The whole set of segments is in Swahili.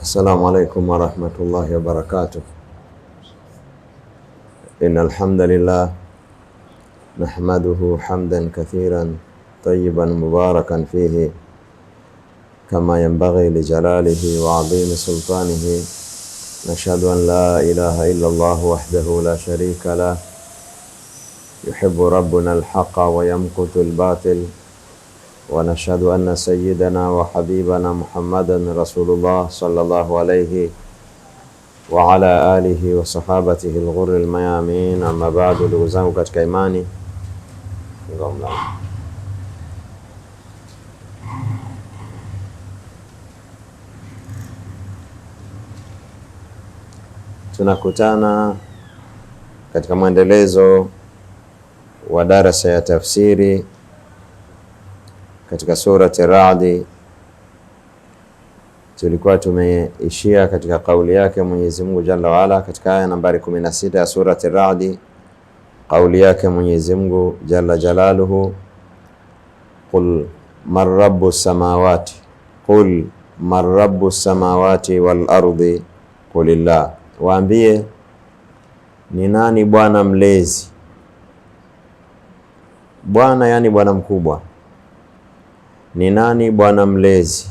السلام عليكم ورحمة الله وبركاته. إن الحمد لله نحمده حمدا كثيرا طيبا مباركا فيه كما ينبغي لجلاله وعظيم سلطانه. نشهد أن لا إله إلا الله وحده لا شريك له يحب ربنا الحق ويمقت الباطل. ونشهد أن سيدنا وحبيبنا محمدا رسول الله صلى الله عليه وعلى آله وصحابته الغر الميامين. أما بعد, ndugu zangu katika imani, tunakutana katika mwendelezo wa darasa ya tafsiri katika surati Ra'd. Tulikuwa tumeishia katika kauli yake Mwenyezi Mungu Jalla wa Ala katika aya nambari 16 ya surati Ra'd. Kauli yake Mwenyezi Mungu Jalla Jalaluhu, qul man rabbus samawati, qul man rabbus samawati wal ardi qulillah, waambie ni nani Bwana mlezi. Bwana yani Bwana mkubwa. Ni nani Bwana mlezi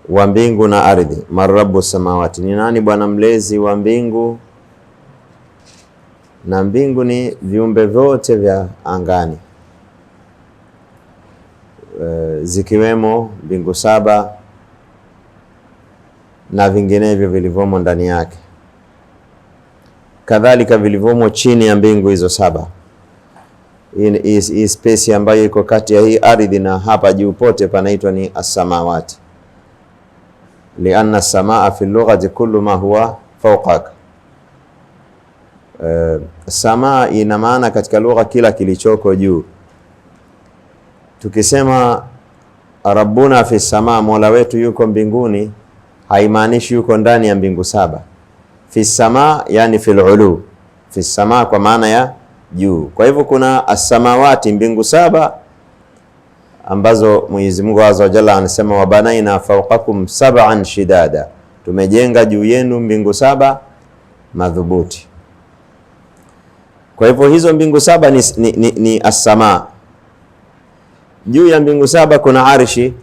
wa mbingu na ardhi? Marabu samawati, ni nani Bwana mlezi wa mbingu na mbingu ni viumbe vyote vya angani, zikiwemo mbingu saba na vinginevyo vilivyomo ndani yake, kadhalika vilivyomo chini ya mbingu hizo saba. Hii space ambayo iko kati ya hii ardhi na hapa juu pote panaitwa ni as-samawati, lianna as-samaa fi lughati kullu ma huwa fawqak. Samaa ina maana katika lugha kila kilichoko juu. Tukisema rabbuna fi samaa, mola wetu yuko mbinguni, haimaanishi yuko ndani ya mbingu saba. Fi samaa yani fil ulu, fi samaa kwa maana ya juu. Kwa hivyo kuna as-samawati, mbingu saba ambazo Mwenyezi Mungu Azza wa Jalla anasema wabanaina fawqakum sab'an shidada, tumejenga juu yenu mbingu saba madhubuti. Kwa hivyo hizo mbingu saba ni as-samaa. Juu ya mbingu saba kuna arshi,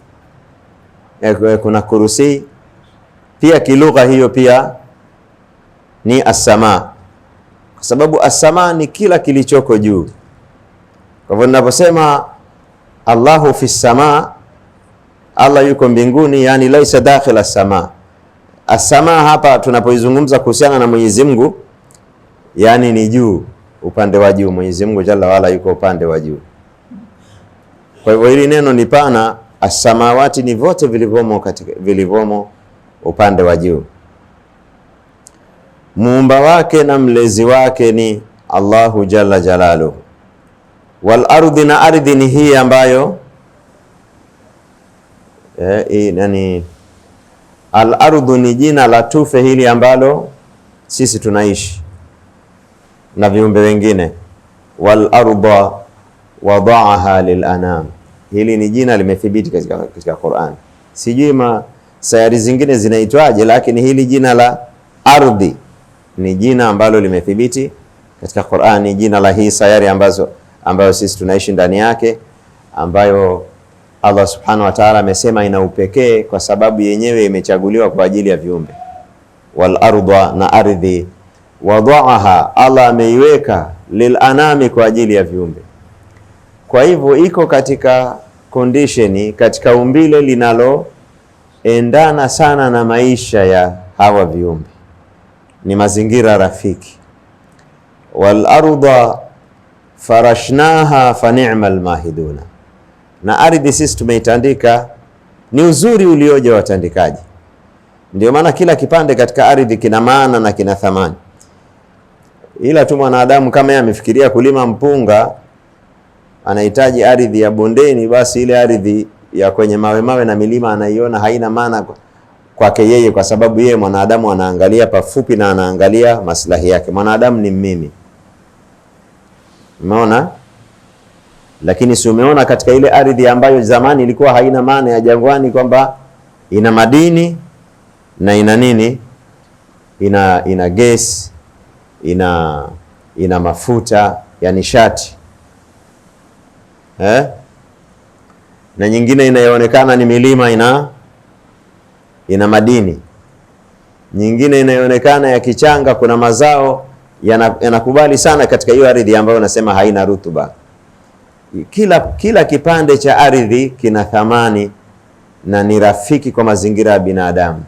kuna kurusi, pia kilugha hiyo pia ni as-samaa, kwa sababu as-samaa ni kila kilichoko juu. Kwa hivyo ninaposema Allahu fi samaa, Allah yuko mbinguni, yani laisa dakhil as-samaa. As-samaa hapa tunapoizungumza kuhusiana na Mwenyezi Mungu, yani ni juu, upande wa juu. Mwenyezi Mungu Jalla wa Ala yuko upande wa juu. Kwa hivyo hili neno ni pana. As-samawati ni vote vilivyomo upande wa juu. Muumba wake na mlezi wake ni Allahu Jalla Jalaluhu. Wal ardi, na ardhi ni hii ambayo al ardu ni jina la tufe hili ambalo sisi tunaishi na viumbe wengine. Wal arda wada'aha lil anam, hili ni jina limethibiti katika Qur'an. Sijui sayari zingine zinaitwaje, lakini hili jina la ardhi ni jina ambalo limethibiti katika Qur'an, ni jina la hii sayari ambayo sisi tunaishi ndani yake, ambayo Allah Subhanahu wa Ta'ala amesema ina upekee kwa sababu yenyewe imechaguliwa kwa ajili ya viumbe. Wal arda, na ardhi, wada'aha, Allah ameiweka lil anami, kwa ajili ya viumbe. Kwa hivyo iko katika condition, katika umbile linaloendana sana na maisha ya hawa viumbe, ni mazingira rafiki. Wal arda farashnaha fa ni'mal mahiduna, na ardhi sisi tumeitandika, ni uzuri ulioje watandikaji. Ndio maana kila kipande katika ardhi kina maana na kina thamani, ila tu mwanadamu kama yeye amefikiria kulima mpunga, anahitaji ardhi ya bondeni, basi ile ardhi ya kwenye mawe na milima anaiona haina maana kwake yeye, kwa sababu yeye mwanadamu anaangalia pafupi na anaangalia maslahi yake. Mwanadamu ni mimi, umeona? Lakini si umeona katika ile ardhi ambayo zamani ilikuwa haina maana ya jangwani, kwamba ina madini na ina nini, ina gesi, ina mafuta ya nishati na nyingine inayoonekana ni milima ina madini, nyingine inayoonekana ya kichanga, kuna mazao yanakubali sana katika hiyo ardhi ambayo unasema haina rutuba. Kila kipande cha ardhi kina thamani na ni rafiki kwa mazingira ya binadamu.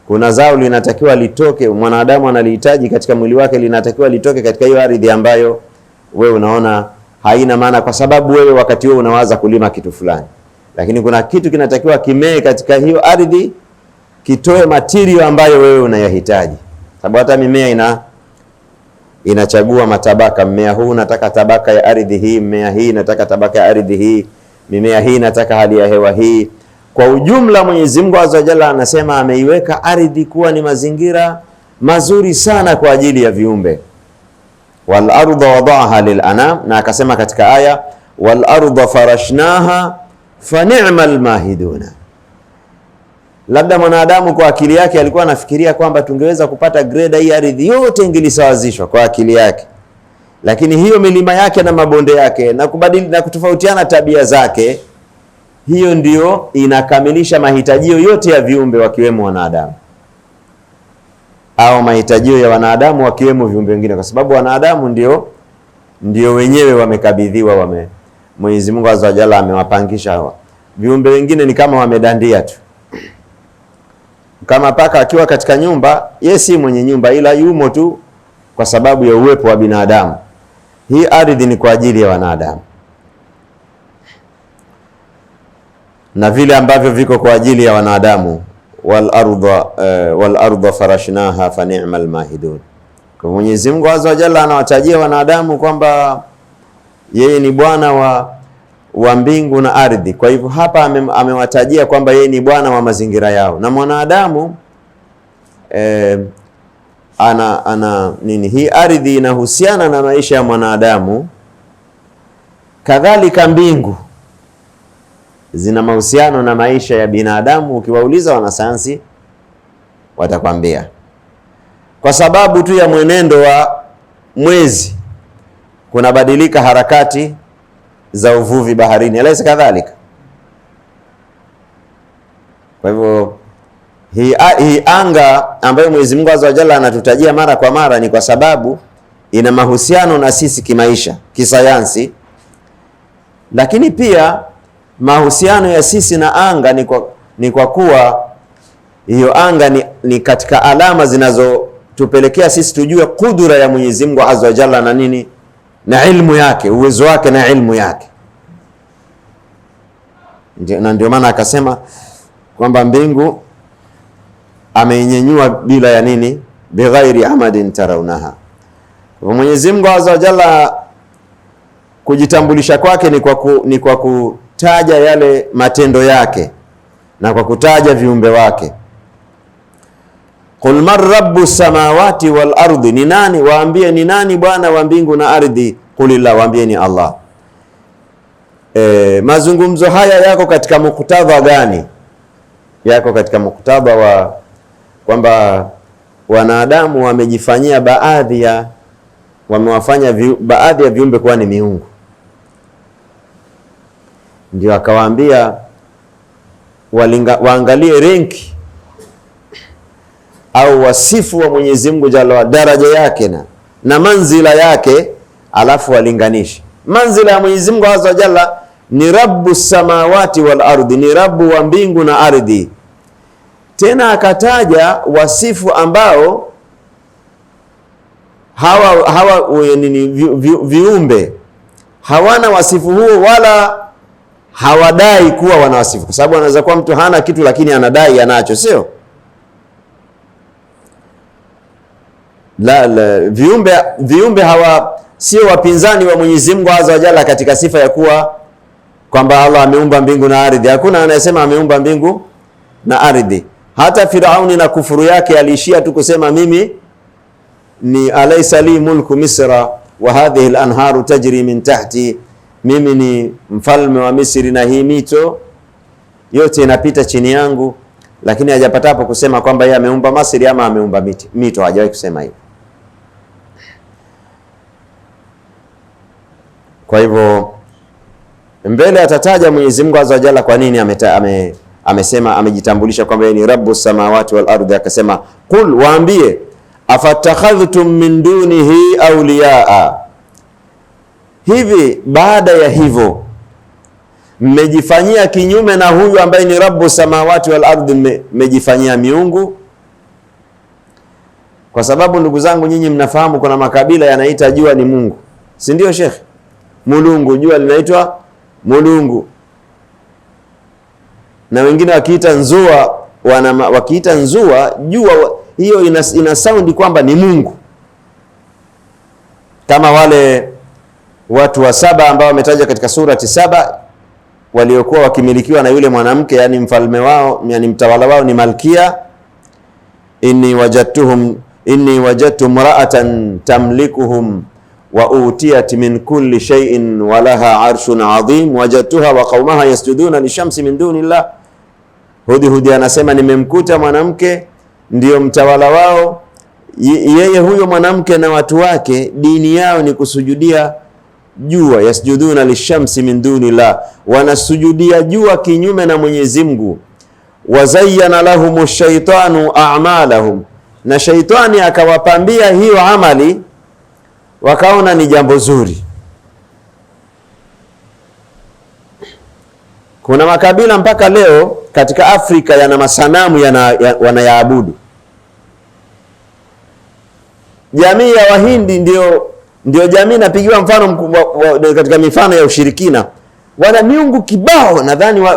Kuna zao linatakiwa litoke, mwanadamu analihitaji katika mwili wake, linatakiwa litoke katika hiyo ardhi ambayo wewe unaona haina maana, kwa sababu wewe wakati huo unawaza kulima kitu fulani. Lakini kuna kitu kinatakiwa kimee katika hiyo ardhi, kitoe material ambayo wewe unayahitaji. Sababu hata mimea inachagua matabaka. Mmea huu nataka tabaka ya ardhi hii, mmea hii nataka tabaka ya ardhi hii, mimea hii nataka hali ya hewa hii. Kwa ujumla Mwenyezi Mungu Azza wa Jalla anasema ameiweka ardhi kuwa ni mazingira mazuri sana kwa ajili ya viumbe. Wal arda wada'aha lil anam, na akasema katika aya wal arda farashnaha fa ni'mal mahiduna. Labda mwanadamu kwa akili yake alikuwa anafikiria kwamba tungeweza kupata grade hii ardhi yote ingelisawazishwa kwa akili yake, lakini hiyo milima yake na mabonde yake na kubadili na kutofautiana tabia zake, hiyo ndio inakamilisha mahitajio yote ya viumbe wakiwemo wanadamu, au mahitajio ya wanadamu wakiwemo viumbe wengine, kwa sababu wanadamu ndio wenyewe wamekabidhiwa, Mwenyezi Mungu Azza wa Jalla amewapangisha hawa. Viumbe wengine ni kama wamedandia tu. Kama paka akiwa katika nyumba, yeye si mwenye nyumba, ila yumo tu kwa sababu ya uwepo wa binadamu. Hii ardhi ni kwa ajili ya wanadamu, na vile ambavyo viko kwa ajili ya wanadamu. Wal arda farashnaha fa ni'mal mahidun. Kwa Mwenyezi Mungu Azza wa Jalla anawatajia wanadamu kwamba yeye ni Bwana wa mbingu na ardhi. Kwa hivyo hapa amewatajia kwamba yeye ni Bwana wa mazingira yao, na mwanadamu hii ardhi inahusiana na maisha ya mwanadamu, kadhalika mbingu zina mahusiano na maisha ya binadamu. Ukiwauliza wanasayansi watakwambia, kwa sababu tu ya mwenendo wa mwezi kunabadilika harakati za uvuvi baharini, alaisa kadhalika. Kwa hivyo hii anga ambayo Mwenyezi Mungu Azza wa Jalla anatutajia mara kwa mara ni kwa sababu ina mahusiano na sisi kimaisha, kisayansi, lakini pia mahusiano ya sisi na anga ni kwa kuwa hiyo anga ni katika alama zinazotupelekea sisi tujue kudura ya Mwenyezi Mungu Azza wa Jalla na nini, na ilmu yake, uwezo wake na ilmu yake. Na ndio maana akasema kwamba mbingu ameinyenyua bila ya nini, bighairi amadin tarawnaha. Kwa Mwenyezi Mungu Azza wa Jalla kujitambulisha kwake ni kwa kutaja yale matendo yake na kwa kutaja viumbe wake. Qul man rabbu samawati wal ardi, ni nani, waambie ni nani Bwana wa mbingu na ardhi. Qulillah, waambie ni Allah. Mazungumzo haya yako katika muktadha gani? Yako katika muktadha wa kwamba wanadamu wamejifanyia wamewafanya baadhi ya viumbe kuwa ni miungu. Ndio akawaambia waangalie renki au wasifu wa Mwenyezi Mungu Jalla wa daraja yake na manzila yake, alafu walinganishe. Manzila ya Mwenyezi Mungu Azza wa Jalla ni Rabbu samawati wal ardi, ni Rabbu wa mbingu na ardhi. Tena akataja wasifu ambao viumbe hawana wasifu huo, wala hawadai kuwa wana wasifu, kwa sababu anaweza kuwa mtu hana kitu lakini anadai anacho, sio? Viumbe hawa sio wapinzani wa Mwenyezi Mungu Azza wa Jalla katika sifa ya kuwa kwamba Allah ameumba mbingu na ardhi. Hakuna anayesema ameumba mbingu na ardhi. Hata Firauni na kufuru yake aliishia tu kusema mimi ni alaysa li mulku misra wa hadhihi al-anharu tajri min tahti, mimi ni mfalme wa Misri na hii mito yote inapita chini yangu, lakini hajapata hapo kusema kwamba yeye ameumba Misri ama ameumba mito, hajawahi kusema hivyo. Kwa hivyo mbele atataja Mwenyezi Mungu Azza wa Jalla kwa nini amesema, amejitambulisha kwamba yeye ni Rabbus samawati wal ardi. Akasema qul, waambie, afatakhadhtum min dunihi awliyaa, hivi baada ya hivyo mmejifanyia kinyume na huyu ambaye ni Rabbus samawati wal ardi, mmejifanyia miungu. Kwa sababu ndugu zangu, nyinyi mnafahamu kuna makabila yanaita jua ni Mungu, si ndio Sheikh? Mulungu, jua linaitwa mulungu, na wengine wakiita nzua, wakiita nzua jua hiyo ina sound kwamba ni Mungu, kama wale watu wa Saba ambao wametaja katika surati Saba, waliokuwa wakimilikiwa na yule mwanamke, yani mfalme wao, yani mtawala wao ni Malkia. inni wajadtu mra'atan tamlikuhum wa utiyat min kulli shay'in wa laha arshun adhim wajadtuha wa qaumaha yasjuduna lishamsi min dunillah. Hudhudi anasema nimemkuta mwanamke ndio mtawala wao, yeye huyo mwanamke na watu wake dini yao ni kusujudia jua, yasjuduna lishamsi min dunillah, wanasujudia jua kinyume na Mwenyezi Mungu. Wazayyana lahum shaitanu a'malahum, na shaitani akawapambia hiyo amali, wakaona ni jambo zuri. Kuna makabila mpaka leo katika Afrika yana masanamu wanayaabudu. Jamii ya Wahindi ndio jamii napigiwa mfano mkubwa katika mifano ya ushirikina. Wana miungu kibao, nadhani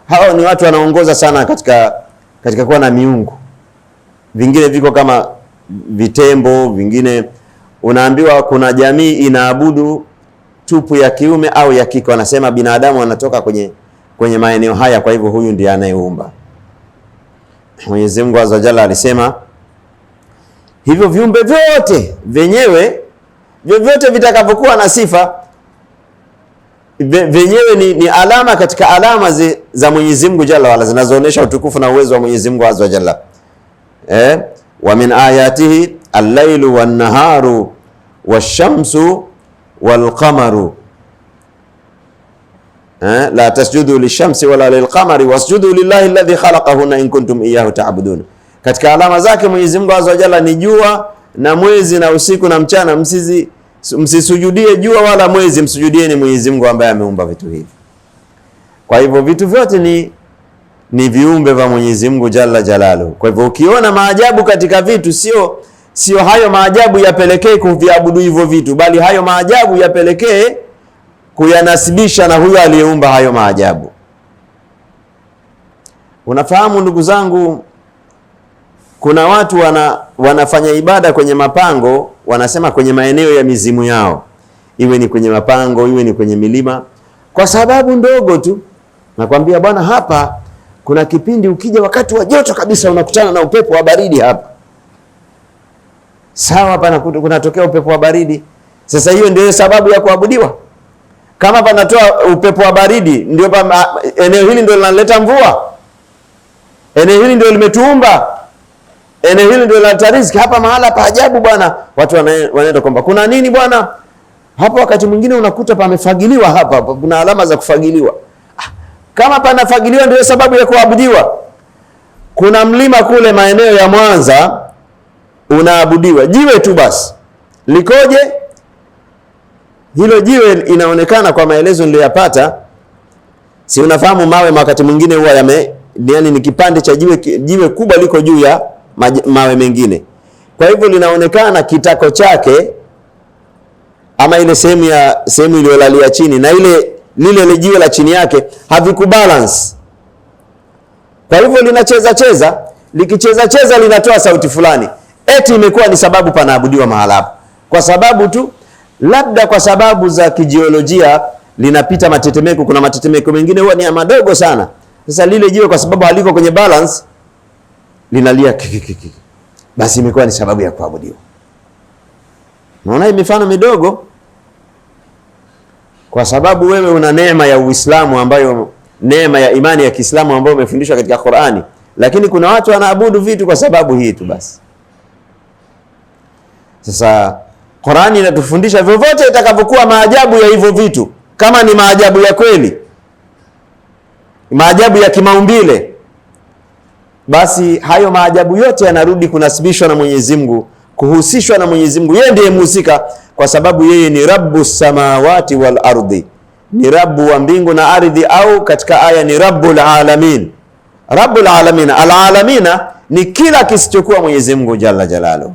hao ni watu wanaongoza sana katika kuwa na miungu. Vingine viko kama vitembo, vingine unaambiwa kuna jamii inaabudu tupu ya kiume au ya kike. Wanasema binadamu wanatoka kwenye maeneo haya, kwa hivyo huyu ndiye anayeumba. Mwenyezi Mungu Azza wa Jalla alisema hivyo viumbe vyote vyenyewe, vyovyote vitakavyokuwa na sifa vyenyewe ni alama katika alama za Mwenyezi Mungu Jalla wala, zinazoonyesha utukufu na uwezo wa Mwenyezi Mungu Azza wa Jalla. Wa min ayatihi al-lailu wan-naharu wash-shamsu wal-qamaru la tasjudu lish-shamsi wala lil-qamari wasjudu lillahi alladhi khalaqahunna in kuntum iyyahu ta'budun. Katika alama zake Mwenyezi Mungu Azza wa Jalla ni jua na mwezi na usiku na mchana. Msisujudie jua wala mwezi, msujudieni Mwenyezi Mungu ambaye ameumba vitu hivi. Kwa hivyo vitu vyote ni viumbe vya Mwenyezi Mungu Jalla Jalaluhu. Kwa hivyo ukiona maajabu katika vitu, sio hayo maajabu yapelekee kuviabudu hivyo vitu, bali hayo maajabu yapelekee kuyanasibisha na huyo aliyeumba hayo maajabu. Unafahamu ndugu zangu, kuna watu wanafanya ibada kwenye mapango, wanasema kwenye maeneo ya mizimu yao, iwe ni kwenye mapango, iwe ni kwenye milima, kwa sababu ndogo tu. Nakwambia bwana, hapa kuna kipindi ukija wakati wa joto kabisa unakutana na upepo wa baridi hapa. Sawa, hapa kunatokea upepo wa baridi. Sasa hiyo ndio sababu ya kuabudiwa? Kama panatoa upepo wa baridi, ndio eneo hili ndio linaleta mvua, eneo hili ndio limetuumba, eneo hili ndio linaleta riziki. Hapa mahala pa ajabu bwana, watu wanaenda kwamba kuna nini bwana hapa. Wakati mwingine unakuta pamefagiliwa, hapa kuna alama za kufagiliwa. Kama panafagiliwa ndio sababu ya kuabudiwa. Kuna mlima kule maeneo ya Mwanza unaabudiwa, jiwe tu basi. Likoje hilo jiwe? Inaonekana kwa maelezo niliyopata, si unafahamu mawe wakati mwingine huwa yani ni kipande cha jiwe kubwa liko juu ya mawe mengine. Kwa hivyo linaonekana kitako chake ama ile sehemu iliyolalia chini na lile jiwe la chini yake havikubalance. Kwa hivyo linacheza, likicheza linatoa sauti fulani. Eti imekuwa ni sababu panaabudiwa mahala hapo. Kwa sababu tu, labda kwa sababu za kijiolojia, linapita matetemeko. Kuna matetemeko mengine huwa ni madogo sana. Sasa lile jiwe kwa sababu haliko kwenye balance, linalia kikikiki. Basi imekuwa ni sababu ya kuabudiwa. Unaona hii mifano midogo? kwa sababu wewe una neema ya Uislamu, ambayo neema ya imani ya Kiislamu ambayo umefundishwa katika Qur'ani, lakini kuna watu wanaabudu vitu kwa sababu hii tu basi. Sasa Qur'ani inatufundisha vyovyote itakavyokuwa maajabu ya hivyo vitu, kama ni maajabu ya kweli, maajabu ya kimaumbile, basi hayo maajabu yote yanarudi kunasibishwa na Mwenyezi Mungu, kuhusishwa na Mwenyezi Mungu. Yeye ndiye mhusika, kwa sababu yeye ni Rabbus samawati wal ardi, ni Rabbu wa mbingu na ardhi, au katika aya ni Rabbul alamin. Rabbul alamin, alalamina ni kila kisichokuwa Mwenyezi Mungu jalla jalaluhu.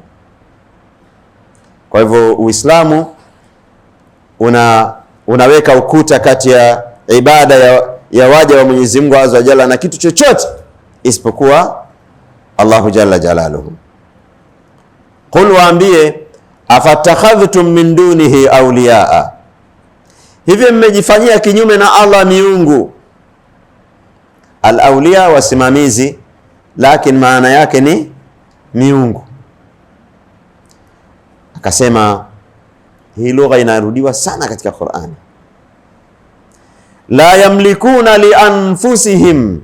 Kwa hivyo Uislamu unaweka ukuta kati ya ibada ya waja wa Mwenyezi Mungu azza wa jalla na kitu chochote isipokuwa Allahu jalla jalaluhu. Qul, waambie, afatakhadhtum min dunihi awliyaa, hivyo mmejifanyia kinyume na Allah miungu. Al-awliya, wasimamizi, lakini maana yake ni miungu. Akasema hii lugha inarudiwa sana katika Qur'ani. La yamlikuna li anfusihim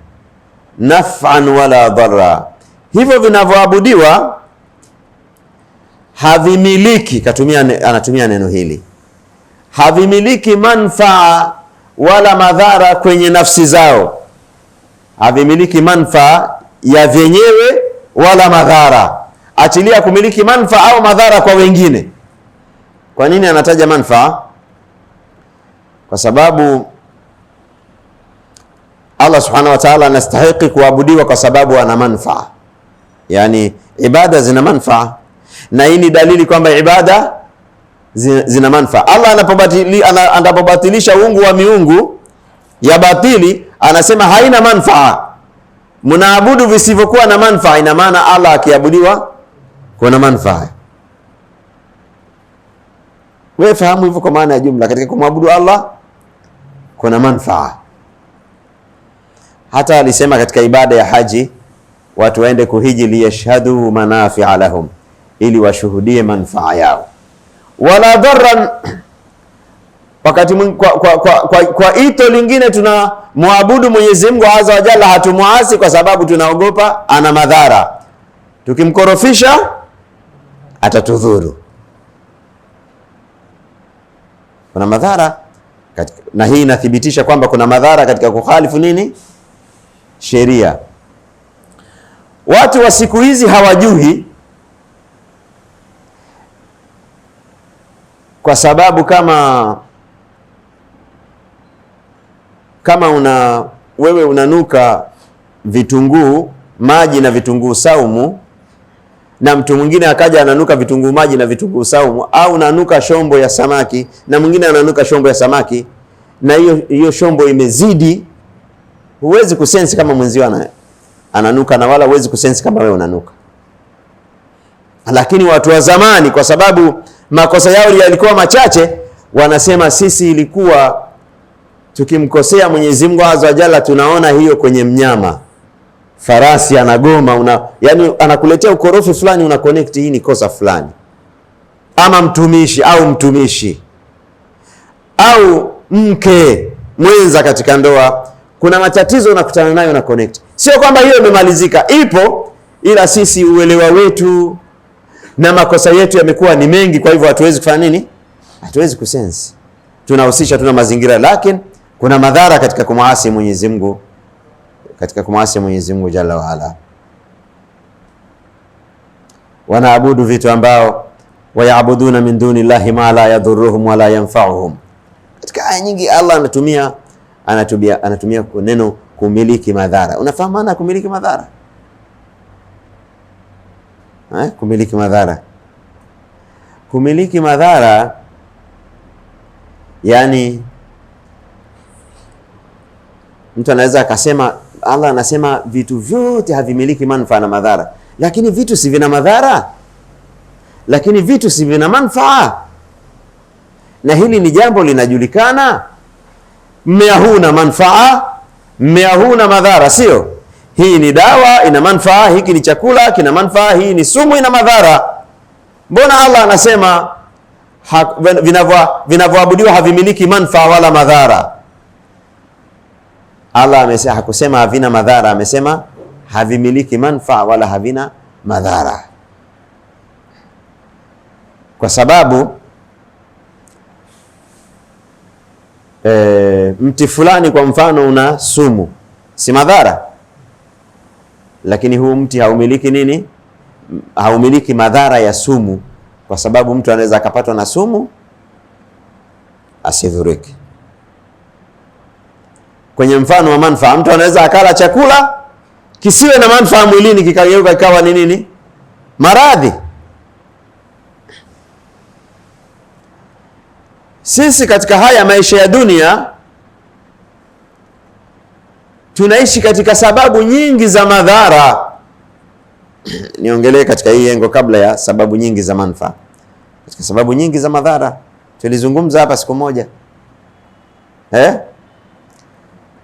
naf'an wala dharra, hivyo vinavyoabudiwa havimiliki, anatumia neno hili, havimiliki manfaa wala madhara kwenye nafsi zao, havimiliki manfaa ya vyenyewe wala madhara, achilia kumiliki manfaa au madhara kwa wengine. Kwa nini anataja manfaa? Kwa sababu Allah subhanahu wa ta'ala anastahili kuabudiwa kwa sababu ana manfaa, yani ibada zina manfaa, na hii ni dalili kwamba ibada zina manfaa. Allah anapobatilisha uungu wa miungu ya batili, anasema haina manfaa, mnaabudu visivyokuwa na manfaa. Ina maana Allah akiabudiwa kuna manfaa. Wewe fahamu hivyo kwa maana ya jumla, katika kumwabudu Allah kuna manfaa. Hata alisema katika ibada ya haji, watu waende kuhiji liyashhadu manafi'a lahum, ili washuhudie manfaa yao. Wala dharran, wakati kwa ito lingine tunamwabudu Mwenyezi Mungu azza wa jalla, hatumuasi kwa sababu tunaogopa ana madhara, tukimkorofisha atatudhuru, kuna madhara na hii inathibitisha kwamba kuna madhara katika kukhalifu nini? Sheria. Watu wa siku hizi hawajui, kwa sababu kama wewe unanuka vitunguu maji na vitunguu saumu, na mtu mwingine akaja ananuka vitunguu maji na vitunguu saumu, au unanuka shombo ya samaki na mwingine ananuka shombo ya samaki, na hiyo shombo imezidi, huwezi kusensi kama mwenzio ananuka, na wala huwezi kusensi kama wewe unanuka. Lakini watu wa zamani, kwa sababu makosa yao yalikuwa machache, wanasema sisi ilikuwa tukimkosea Mwenyezi Mungu azza wa jalla tunaona hiyo kwenye mnyama. Farasi anagoma, yani anakuletea ukorofi fulani, una connect hii ni kosa fulani, ama mtumishi au mke mwenza katika ndoa, kuna matatizo unakutana nayo na connect. Sio kwamba hiyo imemalizika, ipo, ila sisi uelewa wetu na makosa yetu yamekuwa ni mengi, kwa hivyo hatuwezi kufanya nini? Hatuwezi kusense. Tunahusisha tuna mazingira, lakini kuna madhara katika kumwasi Mwenyezi Mungu, jalla wa ala. Wanaabudu vitu ambao wayabuduna min duni llahi ma la yadhurruhum wala yanfa'uhum. Katika aya nyingi Allah anatumia neno kumiliki madhara. Unafahamu maana kumiliki madhara? Kumiliki madhara yani mtu anaweza akasema Allah anasema vitu vyote havimiliki manufaa na madhara, lakini vitu si vina madhara, lakini vitu si vina manufaa, na hili ni jambo linajulikana. Mmea huu na manufaa, mmea huu na madhara, sio? Hii ni dawa ina manufaa, hiki ni chakula kina manufaa, hii ni sumu ina madhara. Mbona Allah anasema vinavyoabudiwa havimiliki manufaa wala madhara. Allah amesema, hakusema havina madhara, amesema havimiliki manufaa wala havina madhara, kwa sababu mti fulani kwa mfano una sumu, si madhara, lakini huu mti haumiliki nini? Haumiliki madhara ya sumu, kwa sababu mtu anaweza akapatwa na sumu asidhuriki. Kwenye mfano wa manufaa, mtu anaweza akala chakula kisiwe na manufaa mwilini, kikageuka ikawa ni nini? Maradhi. Sisi katika haya maisha ya dunia tunaishi katika sababu nyingi za madhara. Niongelee katika hii yengo kabla ya sababu nyingi za manufaa. Katika sababu nyingi za madhara tulizungumza hapa siku moja,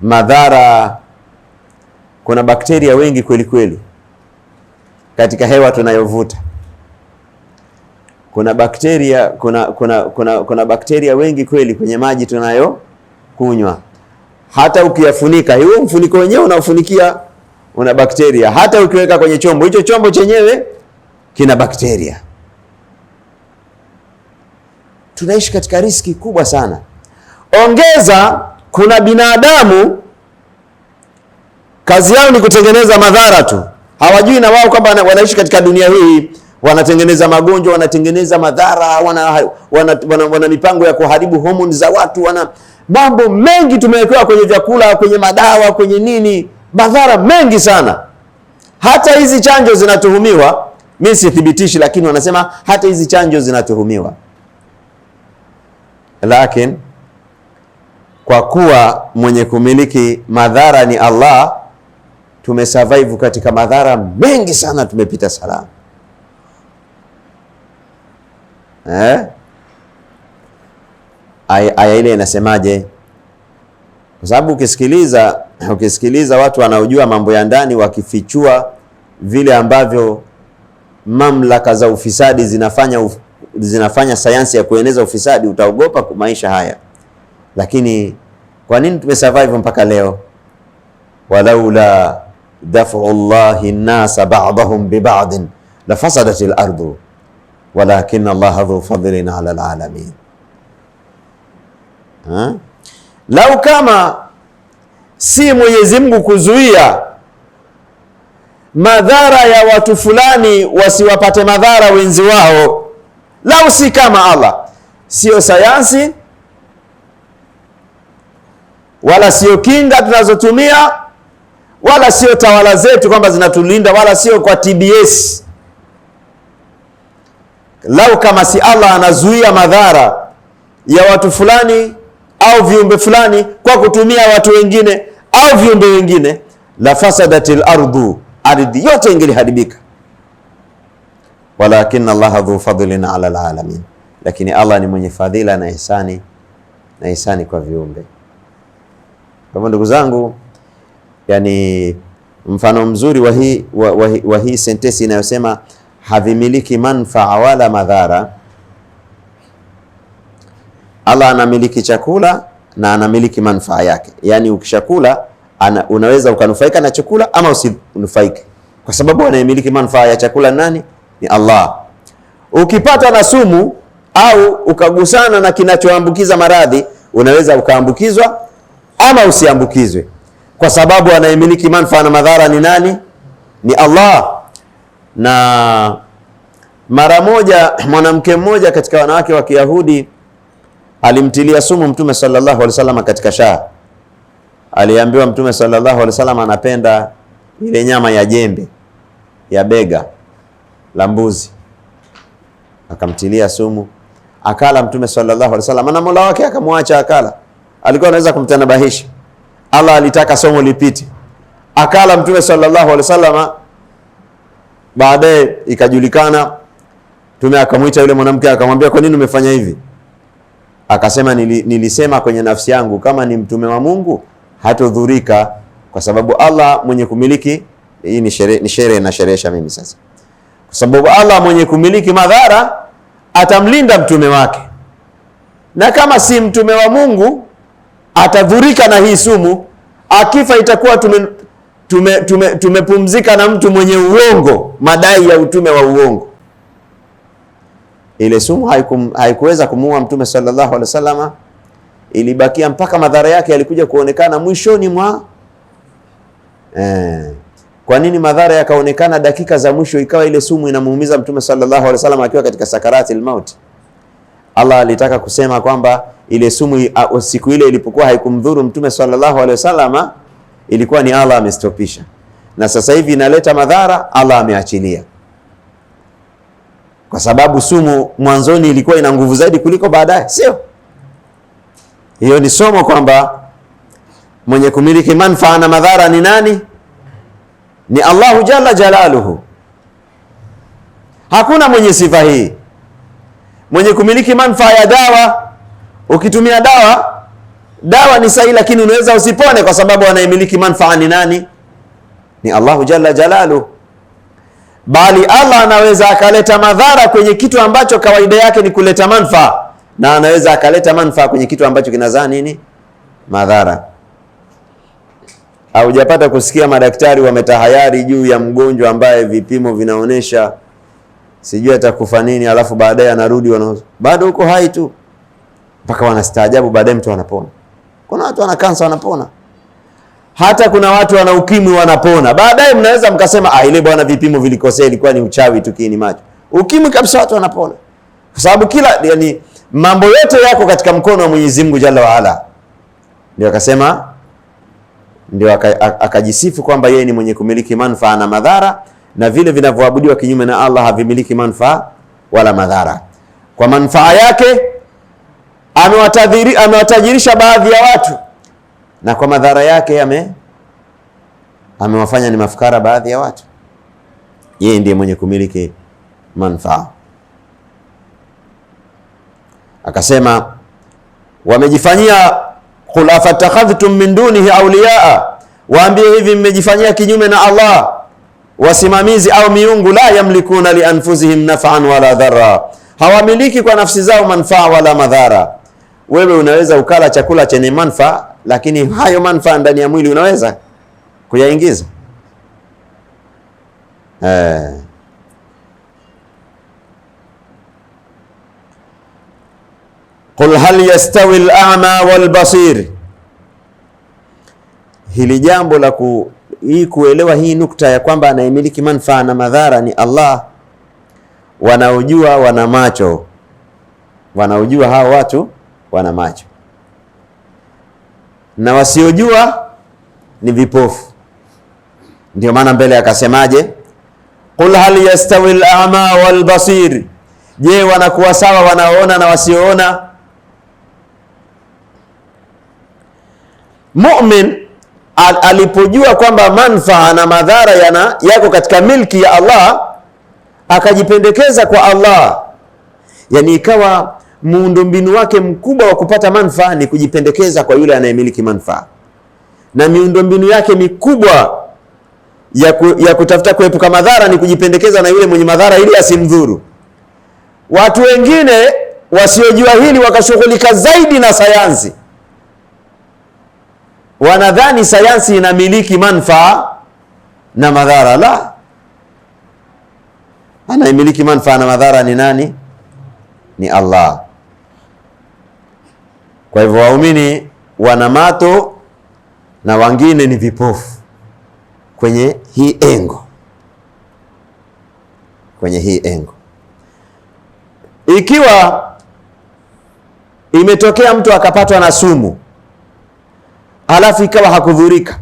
madhara, kuna bakteria wengi kweli kweli katika hewa tunayovuta. Kuna bakteria kuna bakteria wengi kweli kwenye maji tunayokunywa. Hata ukiyafunika, hiyo mfuniko wenyewe unaofunikia una bakteria. Hata ukiweka kwenye chombo, hicho chombo chenyewe kina bakteria. Tunaishi katika riski kubwa sana. Ongeza kuna binadamu kazi yao ni kutengeneza madhara tu. Hawajui na wao kwamba wanaishi katika dunia hii, wanatengeneza magonjwa, wanatengeneza madhara, wana mipango ya kuharibu homoni za watu, wana mambo mengi tumewekewa kwenye vyakula, kwenye madawa, kwenye nini, madhara mengi sana. Hata hizi chanjo zinatuhumiwa, mimi sithibitishi, lakini wanasema hata hizi chanjo zinatuhumiwa. Lakini kwa kuwa mwenye kumiliki madhara ni Allah, tumesurvive katika madhara mengi sana, tumepita salama. Aya ile inasemaje? Kwa sababu ukisikiliza watu wanaojua mambo ya ndani wakifichua vile ambavyo mamlaka za ufisadi zinafanya sayansi ya kueneza ufisadi, utaogopa maisha haya. Lakini kwa nini tumesurvive mpaka leo? Walaula daf'u Allahi an-nasa ba'dahum bi ba'din la fasadatil ardu walakin Allah dhu fadlin 'ala al-alamin. Lau kama si Mwenyezi Mungu kuzuia madhara ya watu fulani wasiwapate madhara wenzi wao, lau si kama Allah, sio sayansi wala sio kinga tunazotumia, wala sio tawala zetu kwamba zinatulinda, wala sio kwa TBS. Lau kama si Allah anazuia madhara ya watu fulani au viumbe fulani kwa kutumia watu wengine au viumbe wengine, la fasadatil ardu, ardhi yote ingeliharibika. Walakin Allah dhu fadlin ala alalamin, lakini Allah ni mwenye fadhila na ihsani kwa viumbe. Kwa hivyo ndugu zangu, yani mfano mzuri wa hii sentensi inayosema havimiliki manfaa wala madhara. Allah anamiliki chakula na anamiliki manufaa yake. Yani ukishakula unaweza ukanufaika na chakula ama usinufaike, kwa sababu anayemiliki manufaa ya chakula nani? Ni Allah. Ukipata na sumu au ukagusana na kinachoambukiza maradhi, unaweza ukaambukizwa ama usiambukizwe, kwa sababu anayemiliki manufaa na madhara ni nani? Ni Allah. Na mara moja mwanamke mmoja katika wanawake wa Kiyahudi alimtilia sumu Mtume sallallahu alaihi wasallam katika shaa. Aliambiwa Mtume sallallahu alaihi wasallam anapenda ile nyama ya jembe ya bega la mbuzi, akamtilia sumu, akala Mtume sallallahu alaihi wasallam, na Mola wake akamwacha akala. Alikuwa anaweza kumtanabahisha, Allah alitaka somo lipite. Akala Mtume sallallahu alaihi wasallam, baadaye ikajulikana, Mtume akamwita yule mwanamke akamwambia, kwa nini umefanya hivi? Akasema, nilisema kwenye nafsi yangu kama ni mtume wa Mungu hatodhurika, kwa sababu Allah mwenye kumiliki hii ni sheria na sheresha mimi sasa, kwa sababu Allah mwenye kumiliki madhara atamlinda mtume wake. na kama si mtume wa Mungu atadhurika na hii sumu. Akifa itakuwa tumepumzika na mtu mwenye uongo, madai ya utume wa uongo. Ile sumu haikuweza kumuua Mtume sallallahu alaihi wasallam, ilibakia mpaka madhara yake yalikuja kuonekana mwishoni mwa Kwa nini madhara yakaonekana dakika za mwisho, ikawa ile sumu inamuumiza Mtume sallallahu alaihi wasallam akiwa katika sakaratil maut? Allah alitaka kusema kwamba ile sumu siku ile ilipokuwa haikumdhuru Mtume sallallahu alaihi wasallam, ilikuwa ni Allah amestopisha, na sasa hivi inaleta madhara, Allah ameachilia, kwa sababu sumu mwanzoni ilikuwa ina nguvu zaidi kuliko baadaye, sio? Hiyo ni somo kwamba mwenye kumiliki manfaa na madhara ni nani? Ni Allahu jalla jalaluhu. Hakuna mwenye sifa hii. Mwenye kumiliki manfaa ya dawa, ukitumia dawa ni sahihi, lakini unaweza usipone, kwa sababu anayemiliki manfaa ni nani? Ni Allahu jalla jalaluhu. Bali Allah anaweza akaleta madhara kwenye kitu ambacho kawaida yake ni kuleta manfaa, na anaweza akaleta manfaa kwenye kitu ambacho kinazaa nini? Madhara. Haujapata kusikia madaktari wametahayari juu ya mgonjwa ambaye vipimo vinaonesha sijui atakufa nini, alafu baadaye anarudi bado uko hai tu, mpaka wanastaajabu, baadaye mtu anapona. Kuna watu wana kansa wanapona, hata kuna watu wana ukimwi wanapona. Baadaye mnaweza mkasema ile bwana vipimo vilikosea, ilikuwa ni uchawi tu kiini macho. Ukimwi kabisa watu wanapona, kwa sababu yani mambo yote yako katika mkono wa Mwenyezi Mungu Jalla wa Ala. Ndio akasema, ndio akajisifu kwamba yeye ni mwenye kumiliki manfaa na madhara, na vile vinavyoabudiwa kinyume na Allah havimiliki manfaa wala madhara. Kwa manfaa yake amewatajirisha baadhi ya watu, na kwa madhara yake amewafanya ni mafukara baadhi ya watu. Yeye ndiye mwenye kumiliki manfaa. Akasema, wamejifanyia qul afatakhadhtum min dunihi awliyaa, waambie hivi mmejifanyia kinyume na Allah wasimamizi au miungu, la yamlikuna li anfusihim naf'an wala dharra, hawamiliki kwa nafsi zao manfaa wala madhara. Wewe unaweza ukala chakula chenye manfaa, lakini hayo manfaa ndani ya mwili unaweza kuyaingiza? Qul hal yastawi al-a'ma wal-basir. Hili jambo la kuelewa hii nukta ya kwamba anayemiliki manfaa na madhara ni Allah. Wanaojua wana macho, wanaojua hao watu wana macho, na wasiojua ni vipofu. Ndio maana mbele akasemaje? Qul hal yastawi al-a'ma wal-basir, je, wanakuwa sawa wanaoona na wasioona? Mu'min alipojua kwamba manfaa na madhara yako katika milki ya Allah, akajipendekeza kwa Allah. Yani ikawa muundombinu wake mkubwa wa kupata manfaa ni kujipendekeza kwa yule anayemiliki manfaa, na miundombinu yake mikubwa ya kutafuta kuepuka madhara ni kujipendekeza na yule mwenye madhara ili asimdhuru. Watu wengine wasiojua hili wakashughulika zaidi na sayansi, wanadhani sayansi inamiliki manfaa na madhara. La, anayemiliki manfaa na madhara ni nani? Ni Allah. Kwa hivyo waumini wana macho na wengine ni vipofu kwenye hii engo, kwenye hii engo. Ikiwa imetokea mtu akapatwa na sumu halafu ikawa hakudhurika,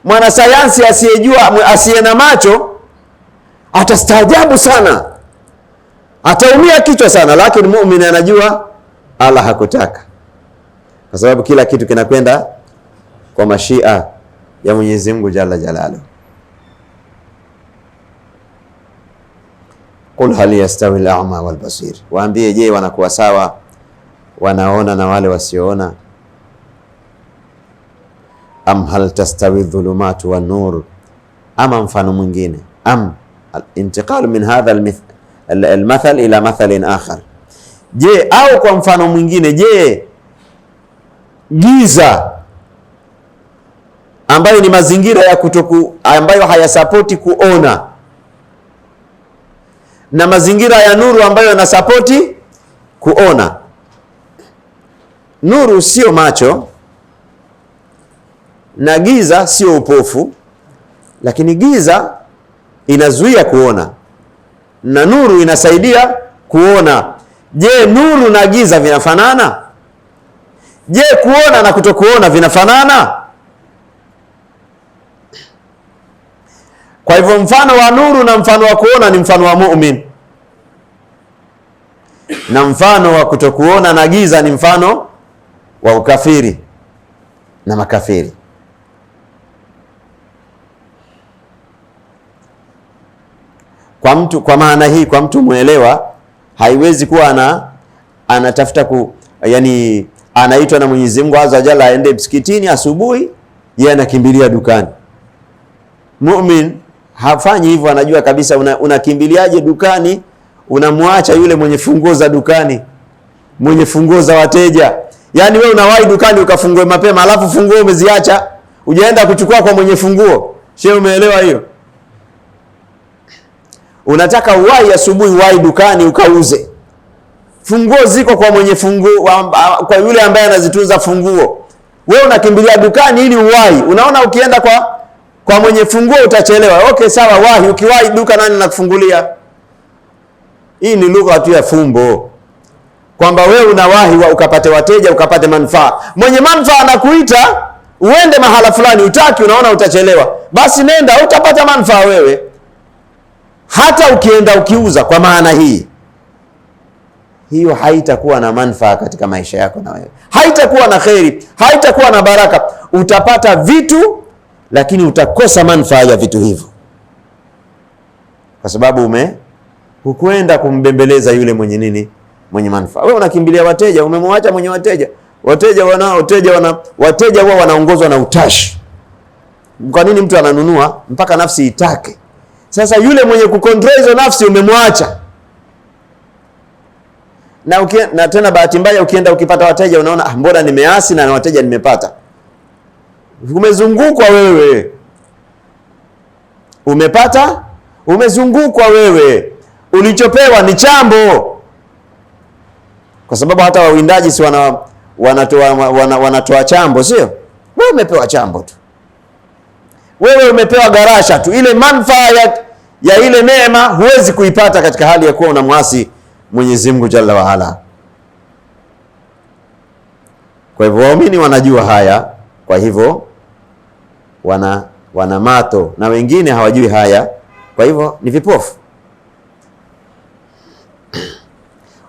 mwanasayansi asiyejua, asiye na macho atastaajabu sana, ataumia kichwa sana. Lakini muumini anajua Allah hakutaka, kwa sababu kila kitu kinakwenda kwa mashia ya Mwenyezi Mungu Jalla Jalaluhu. Qul hal yastawi al-a'ma wal basir, waambie, je, wanakuwa sawa wanaona na wale wasioona? Am hal tastawi dhulumatu wan nur, ama mfano mwingine, am intiqalu min hadha al-mathal ila mathalin akhar, Je, au kwa mfano mwingine, je, giza ambayo ni mazingira ya ambayo hayasapoti kuona, na mazingira ya nuru ambayo yanasapoti kuona. Nuru sio macho na giza sio upofu, lakini giza inazuia kuona na nuru inasaidia kuona. Je, nuru na giza vinafanana? Je, kuona na kutokuona vinafanana? Kwa hivyo mfano wa nuru na mfano wa kuona ni mfano wa mu'min, na mfano wa kutokuona na giza ni mfano wa ukafiri na makafiri. Kwa maana hii, kwa mtu mwelewa, haiwezi kuwa anatafuta yani anaitwa na Mwenyezi Mungu Azza wa Jalla aende msikitini asubuhi, yeye anakimbilia dukani. Mu'min hafanyi hivyo, anajua kabisa unakimbiliaje dukani, unamwacha yule mwenye funguo za dukani, mwenye funguo za wateja. Yaani wewe unawahi dukani ukafungue mapema, alafu funguo umeziacha, hujaenda kuchukua kwa mwenye funguo. Shehe, umeelewa hiyo? Unataka uwahi asubuhi, uwahi dukani ukauze. Funguo ziko kwa mwenye funguo, kwa yule ambaye anazitunza funguo. Wewe unakimbilia dukani ili uwahi. Unaona ukienda kwa mwenye funguo utachelewa. Okay, sawa, wahi. Ukiwahi duka, nani anakufungulia? Hii ni lugha tu ya fumbo, kwamba wewe unawahi ukapate wateja, ukapate manufaa. Mwenye manufaa anakuita uende mahala fulani, utaki, unaona utachelewa, basi nenda, utapata manufaa wewe. Hata ukienda ukiuza, kwa maana hii hiyo haitakuwa na manufaa katika maisha yako, na wewe haitakuwa na kheri, haitakuwa na baraka. Utapata vitu lakini utakosa manufaa ya vitu hivyo, kwa sababu hukwenda kumbembeleza yule mwenye nini, mwenye manufaa. Wewe unakimbilia wateja, umemwacha mwenye wateja. Wateja wao wanaongozwa na utashi. Kwa nini mtu ananunua? Mpaka nafsi itake. Sasa yule mwenye kukontrol hizo nafsi umemwacha. Na tena bahati mbaya, ukienda ukipata wateja unaona mbona nimeasi na wateja nimepata. Umezungukwa wewe, umepata, umezungukwa wewe. Ulichopewa ni chambo, kwa sababu hata wawindaji si wanatoa chambo, sio? Wewe umepewa chambo tu, wewe umepewa garasha tu. Ile manufaa ya ile neema huwezi kuipata katika hali ya kuwa unamwasi Mwenyezi Mungu Jalla wa Ala. Kwa hivyo waumini wanajua haya, kwa hivyo wana mato, na wengine hawajui haya, kwa hivyo ni vipofu.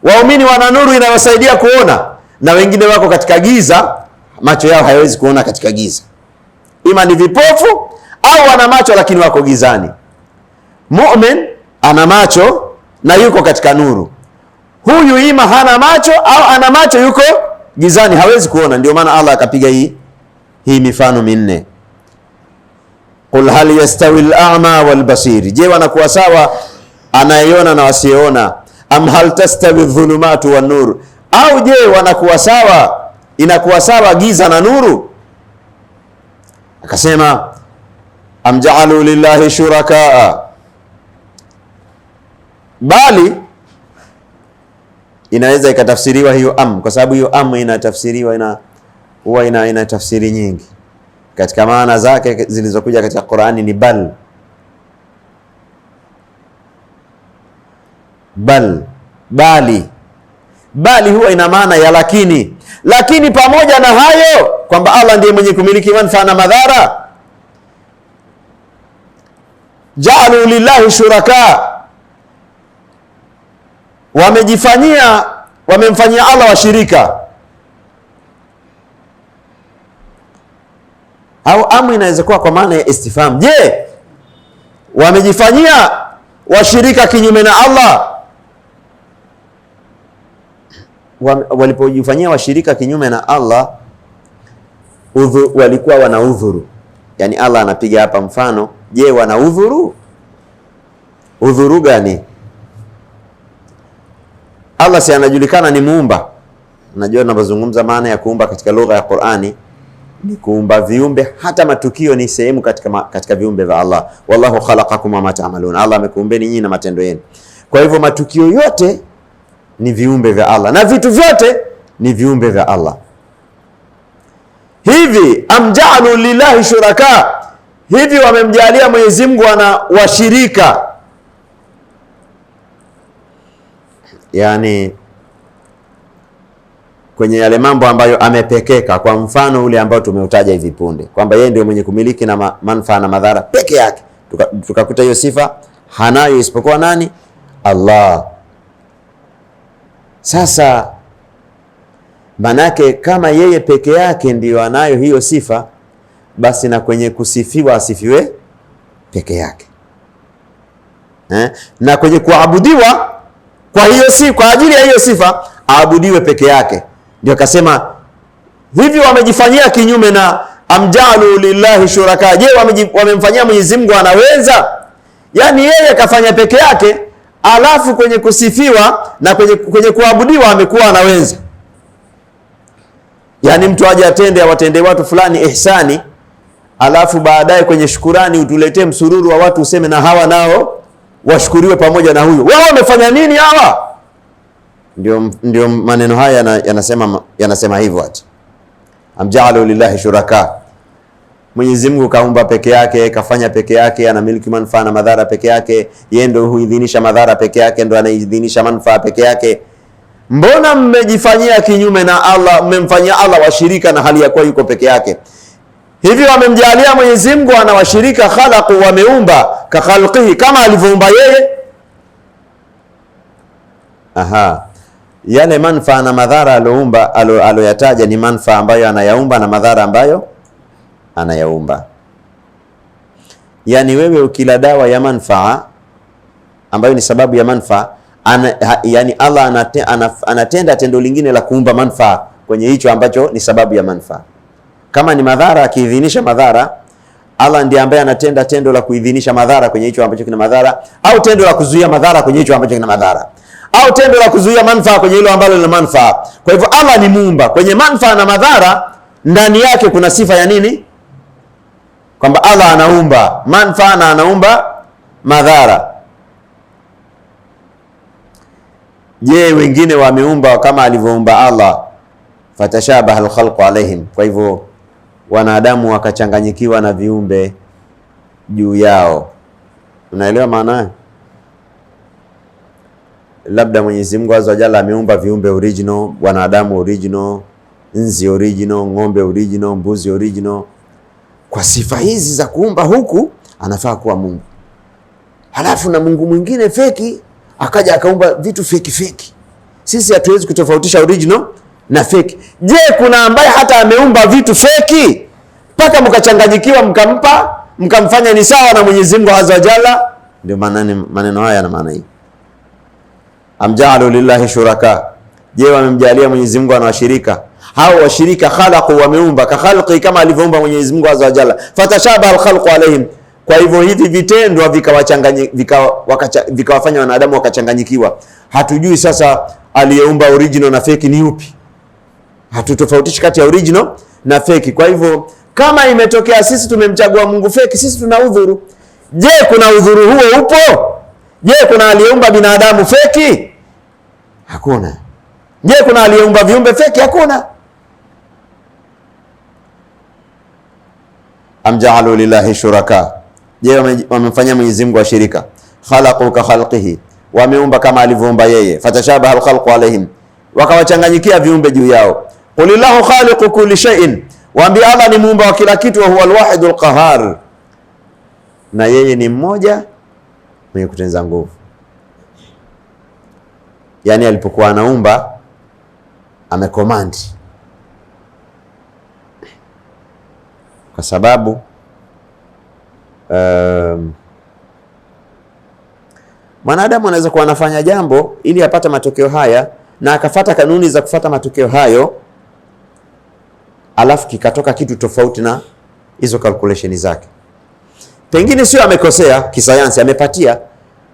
Waumini wana nuru inayosaidia kuona, na wengine wako katika giza, macho yao hayawezi kuona katika giza. Ima ni vipofu au wana macho lakini wako gizani. Mu'min ana macho na yuko katika nuru. Huyu ima hana macho au ana macho yuko gizani, hawezi kuona. Ndio maana Allah akapiga hii mifano minne. Qul hal yastawi al-a'ma wal-basir, je, wanakuwa sawa anayeona na wasiyeona? Am hal tastawi adh-dhulumatu wan-nur, au je wanakuwa sawa, inakuwa sawa giza na nuru? Akasema am ja'alu lillahi shurakaa, bali inaweza ikatafsiriwa hiyo kwa sababu hiyo inatafsiriwa huwa ina tafsiri nyingi. Katika maana zake zilizokuja katika Qur'ani ni bali huwa ina maana ya lakini pamoja na hayo kwamba Allah ndiye mwenye kumiliki manufaa na madhara, ja'alu lillahi shuraka, wamemfanyia Allah washirika. Au amu inaweza kuwa kwa maana ya istifham. Je, wamejifanyia washirika kinyume na Allah? Walipojifanyia washirika kinyume na Allah, walikuwa wana udhuru. Yani Allah anapiga hapa mfano. Je, wana udhuru? Udhuru gani? Allah si anajulikana ni muumba. Unajua tunapozungumza maana ya kuumba katika lugha ya Qur'ani ni kuumba viumbe, hata matukio ni sehemu katika viumbe vya Allah. Wallahu khalaqakum wama ta'malun, Allah amekuumbeni nyinyi na matendo yenu. Kwa hivyo matukio yote ni viumbe vya Allah na vitu vyote ni viumbe vya Allah. Hivi amja'alu lillahi shuraka, hivi wamemjalia Mwenyezi Mungu ana washirika, yani kwenye yale mambo ambayo amepekeka. Kwa mfano ule ambao tumeutaja hivi punde kwamba yeye ndio mwenye kumiliki na manufaa na madhara peke yake, tukakuta hiyo sifa hanayo isipokuwa nani? Allah. Sasa manake kama yeye peke yake ndiyo anayo hiyo sifa, basi na kwenye kusifiwa asifiwe peke yake, na kwenye kuabudiwa kwa ajili ya hiyo sifa aabudiwe peke yake. Ndio akasema hivi wamejifanyia kinyume na amjalu lillahi shuraka. Je, wamemfanyia Mwenyezi Mungu anaweza? Yani yeye kafanya peke yake, alafu kwenye kusifiwa na kwenye kuabudiwa amekuwa anaweza. Yani mtu aje awatende watu fulani ihsani, alafu baadaye kwenye shukurani utuletee msururu wa watu useme na hawa nao washukuriwe pamoja na huyo. Wao wamefanya nini hawa? Ndio maneno haya yanasema hivyo ati amja'alu lillahi shuraka. Mwenyezi Mungu kaumba peke yake, kafanya peke yake, anamiliki manufaa na madhara peke yake, yeye ndio huidhinisha madhara peke yake, ndio anaidhinisha manufaa peke yake. Mbona mmejifanyia kinyume na Allah, mmemfanyia Allah washirika na hali ya kuwa yuko peke yake? Hivi wamemjalia Mwenyezi Mungu ana washirika, khalaqu, wameumba, ka khalqihi, kama alivyoumba yeye. Aha, yale manufaa na madhara aloumba aloyataja ni manufaa ambayo anayaumba na madhara ambayo anayaumba. Yani wewe ukila dawa ya manufaa ambayo ni sababu ya manufaa, yani Allah anatenda tendo lingine la kuumba manufaa kwenye hicho ambacho ni sababu ya manufaa. Kama ni madhara, akiidhinisha madhara, Allah ndiye ambaye anatenda tendo la kuidhinisha madhara kwenye hicho ambacho kina madhara, au tendo la kuzuia madhara kwenye hicho ambacho kina madhara, au tendo la kuzuia manufaa kwenye hilo ambalo lina manufaa. Kwa hivyo Allah ni muumba. Kwenye manufaa na madhara ndani yake kuna sifa ya nini? Kwamba Allah anaumba manufaa na anaumba madhara. Je, wengine wameumba kama alivyoumba Allah? Fatashabaha alkhalqu alaihim. Kwa hivyo wanadamu wakachanganyikiwa na viumbe juu yao. Unaelewa maana? Labda Mwenyezi Mungu Azza wa Jalla ameumba viumbe original, wanadamu original, nzi original, ng'ombe original, mbuzi original. Kwa sifa hizi za kuumba huku anafaa kuwa Mungu. Halafu na Mungu mwingine feki akaja akaumba vitu feki. Sisi hatuwezi kutofautisha original na feki. Je, kuna ambaye hata ameumba vitu feki mpaka mkachanganyikiwa mkamfanya ni sawa na Mwenyezi Mungu Azza wa Jalla? Ndio maneno haya na maana hii. Amja'alu lillahi shuraka. Je, wamemjalia Mwenyezi Mungu ana washirika? Hao washirika khalaqu, wameumba, ka khalqi, kama alivyoumba Mwenyezi Mungu Azza wa Jalla. Fatashabaha alkhalqu alaihim. Kwa hivyo hivi vitendo vikawafanya wanadamu wakachanganyikiwa. Hatujui sasa aliyeumba original na fake ni upi. Hatutofautishi kati ya original na fake. Kwa hivyo kama imetokea sisi tumemchagua Mungu fake, sisi tuna udhuru. Je, kuna udhuru huo upo? Je, kuna aliyeumba binadamu feki? Hakuna. Je, kuna aliyeumba viumbe feki? Hakuna. Amja'alu lillahi shuraka. Je, wamemfanyia Mwenyezi Mungu washirika? Khalaqu ka khalqihi, wameumba kama alivyoumba yeye. Fatashabaha alkhalqu alaihim, wakawachanganyikia viumbe juu yao. Qulillahu khaliqu kulli shay'in, waambie Allah ni muumba wa kila kitu, wa huwa alwahidul qahhar, na yeye ni mmoja mwenye kutenza nguvu. Yani alipokuwa anaumba amekomandi, kwa sababu mwanadamu anaweza kuwa anafanya jambo ili apate matokeo haya na akafata kanuni za kufata matokeo hayo, alafu kikatoka kitu tofauti na hizo calculation zake. Pengine sio amekosea kisayansi, amepatia,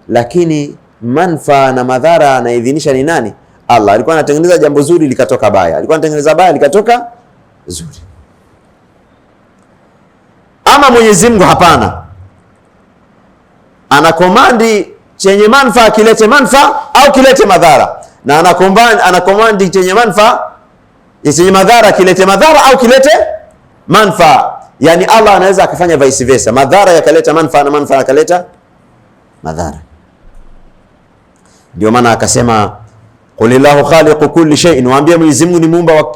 lakini manufaa na madhara anaidhinisha ni nani? Allah. Alikuwa anatengeneza jambo zuri likatoka baya, alikuwa anatengeneza baya likatoka zuri. Ama Mwenyezi Mungu hapana, anakomandi chenye manufaa kilete manufaa au kilete madhara, na anakomandi chenye manufaa chenye madhara kilete madhara au kilete manufaa. Yani Allah anaweza akafanya vice versa, madhara yakaleta manufaa na manufaa yakaleta madhara. Ndio maana akasema qulillahu khaliqu kulli shay'in, waambie Mwenyezi Mungu ni muumba wa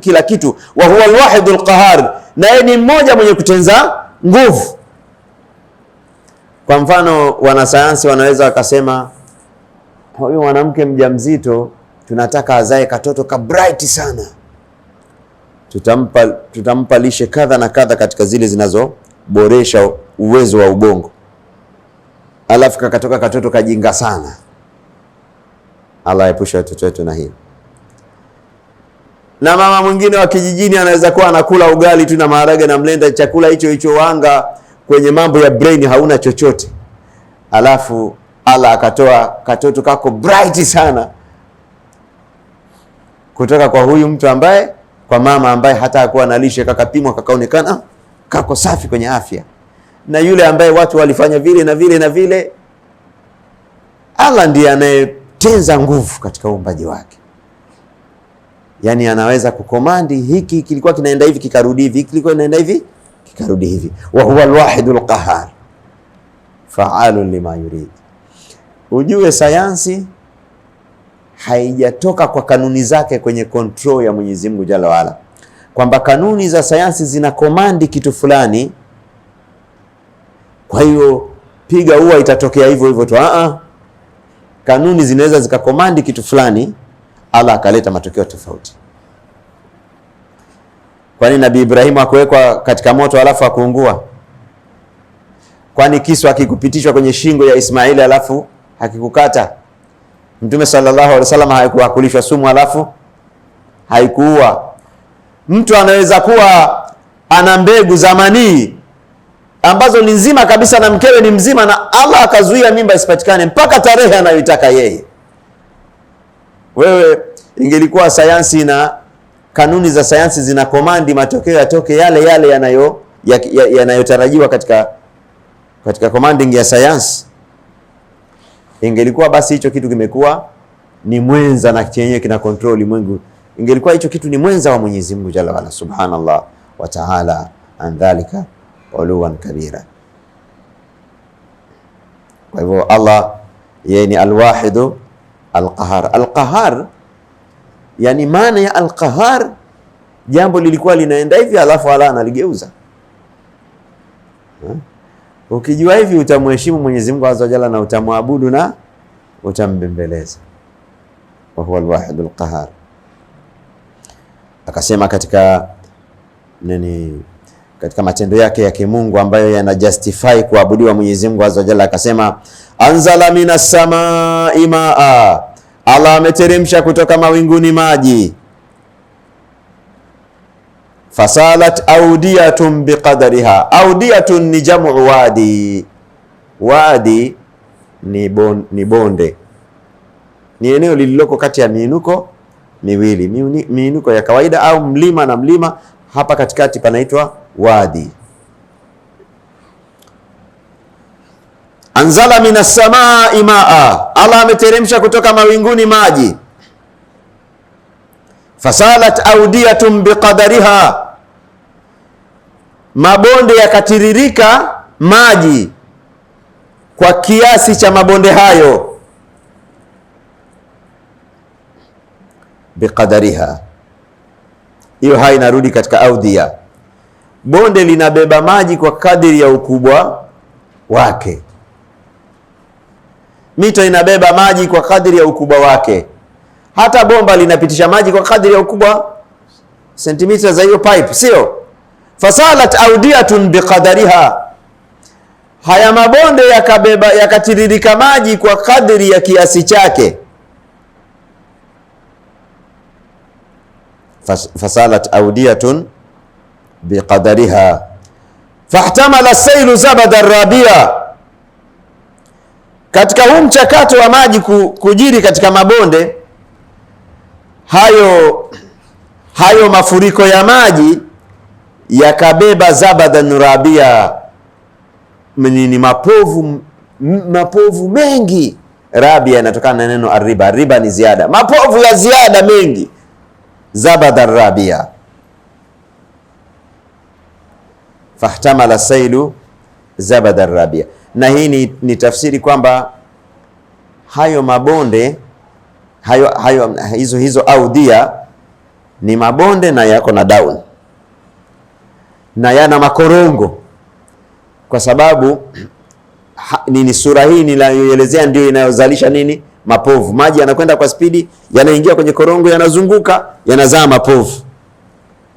kila kitu, wa huwa alwahidul qahhar, na yeye ni mmoja mwenye kutenza nguvu. Kwa mfano wanasayansi wanaweza wakasema huyu mwanamke mjamzito tunataka azae katoto ka bright sana, tutampa lishe kadha na kadha katika zile zinazoboresha uwezo wa ubongo, alafu kakatoka katoto kajinga sana. Allah epusha watoto wetu na hili. Na mama mwingine wa kijijini anaweza kuwa anakula ugali tu na maharage na mlenda, chakula hicho wanga kwenye mambo ya brain hauna chochote, alafu Allah akatoa katoto kako bright sana kutoka kwa huyu mtu ambaye, kwa mama ambaye hata hakuwa na lishe, kakapimwa kakaonekana kako safi kwenye afya, na yule ambaye watu walifanya vile na vile na vile. Allah ndiye anayetenza nguvu katika uumbaji wake. Yani anaweza kukomandi hiki kilikuwa kinaenda hivi kikarudi hivi, kilikuwa kinaenda hivi kikarudi hivi. Wa huwa alwahidul qahhar fa'alun lima yurid. Ujue sayansi haijatoka kwa kanuni zake kwenye control ya Mwenyezi Mungu Jalla waala, kwamba kanuni za sayansi zina komandi kitu fulani, kwa hiyo piga ua itatokea hivyo hivyo tu. Kanuni zinaweza zikakomandi kitu fulani, Allah akaleta matokeo tofauti. Kwani Nabii Ibrahim akuwekwa katika moto alafu akuungua? Kwani kisu hakikupitishwa kwenye shingo ya Ismaili alafu hakikukata? Mtume sallallahu alaihi wasallam hakulishwa sumu alafu haikuua? Mtu anaweza kuwa ana mbegu za manii ambazo ni nzima kabisa na mkewe ni mzima, na Allah akazuia mimba isipatikane mpaka tarehe anayoitaka yeye. Wewe ingelikuwa sayansi na kanuni za sayansi zina komandi matokeo yatoke yale yale yanayotarajiwa katika commanding ya sayansi, ingelikuwa basi hicho kitu kimekuwa ni mwenza na chenyewe kina control ulimwengu, ingelikuwa hicho kitu ni mwenza wa Mwenyezi Mungu Jalla waala, subhanallah wa ta'ala an dhalika uluwan kabira. Kwa hivyo Allah yeye ni alwahidu alqahar. Alqahar yani maana ya alqahar, jambo lilikuwa linaenda hivi alafu Allah analigeuza. Ukijua hivi utamheshimu Mwenyezi Mungu Azza wa Jalla na utamwabudu na utambembeleza. Wa huwa alwahidul qahar. Akasema katika matendo yake ya kimungu ambayo yana justify kuabudiwa Mwenyezi Mungu Azza wa Jalla, akasema anzala minas samai maa, Allah ameteremsha kutoka mawinguni maji. Fasalat audiyatun biqadariha. Audiyatun ni jamu wadi. Wadi ni bonde, ni eneo lililoko kati ya miinuko miwili, miinuko ya kawaida au mlima na mlima, hapa katikati panaitwa wadi. Anzala minas samai maa, Allah ameteremsha kutoka mawinguni maji. Fasalat audiyatun biqadariha, mabonde yakatiririka maji kwa kiasi cha mabonde hayo. Biqadariha, hiyo hai inarudi katika audia. Bonde linabeba maji kwa kadiri ya ukubwa wake, mito inabeba maji kwa kadiri ya ukubwa wake, hata bomba linapitisha maji kwa kadiri ya ukubwa sentimita za hiyo pipe, sio? Fasalat audiyatun biqadariha, haya mabonde yakatiririka maji kwa kadiri ya kiasi chake. Fasalat audiyatun biqadariha fahtamala as-sailu zabada rabia. Katika huu mchakato wa maji kujiri katika mabonde, hayo mafuriko ya maji yakabeba zabadan rabia, ni mapovu mengi. Rabia inatokana na neno arriba. Riba ni ziada, mapovu ya ziada mengi. Zabadan rabia, fahtamala sailu zabadan rabia. Na hii ni tafsiri kwamba hayo mabonde hizo audia ni mabonde na yako na down na yana makorongo, kwa sababu nini? Sura hii ninayoelezea ndio inayozalisha nini? Mapovu. Maji yanakwenda kwa spidi, yanaingia kwenye korongo, yanazunguka, yanazaa mapovu.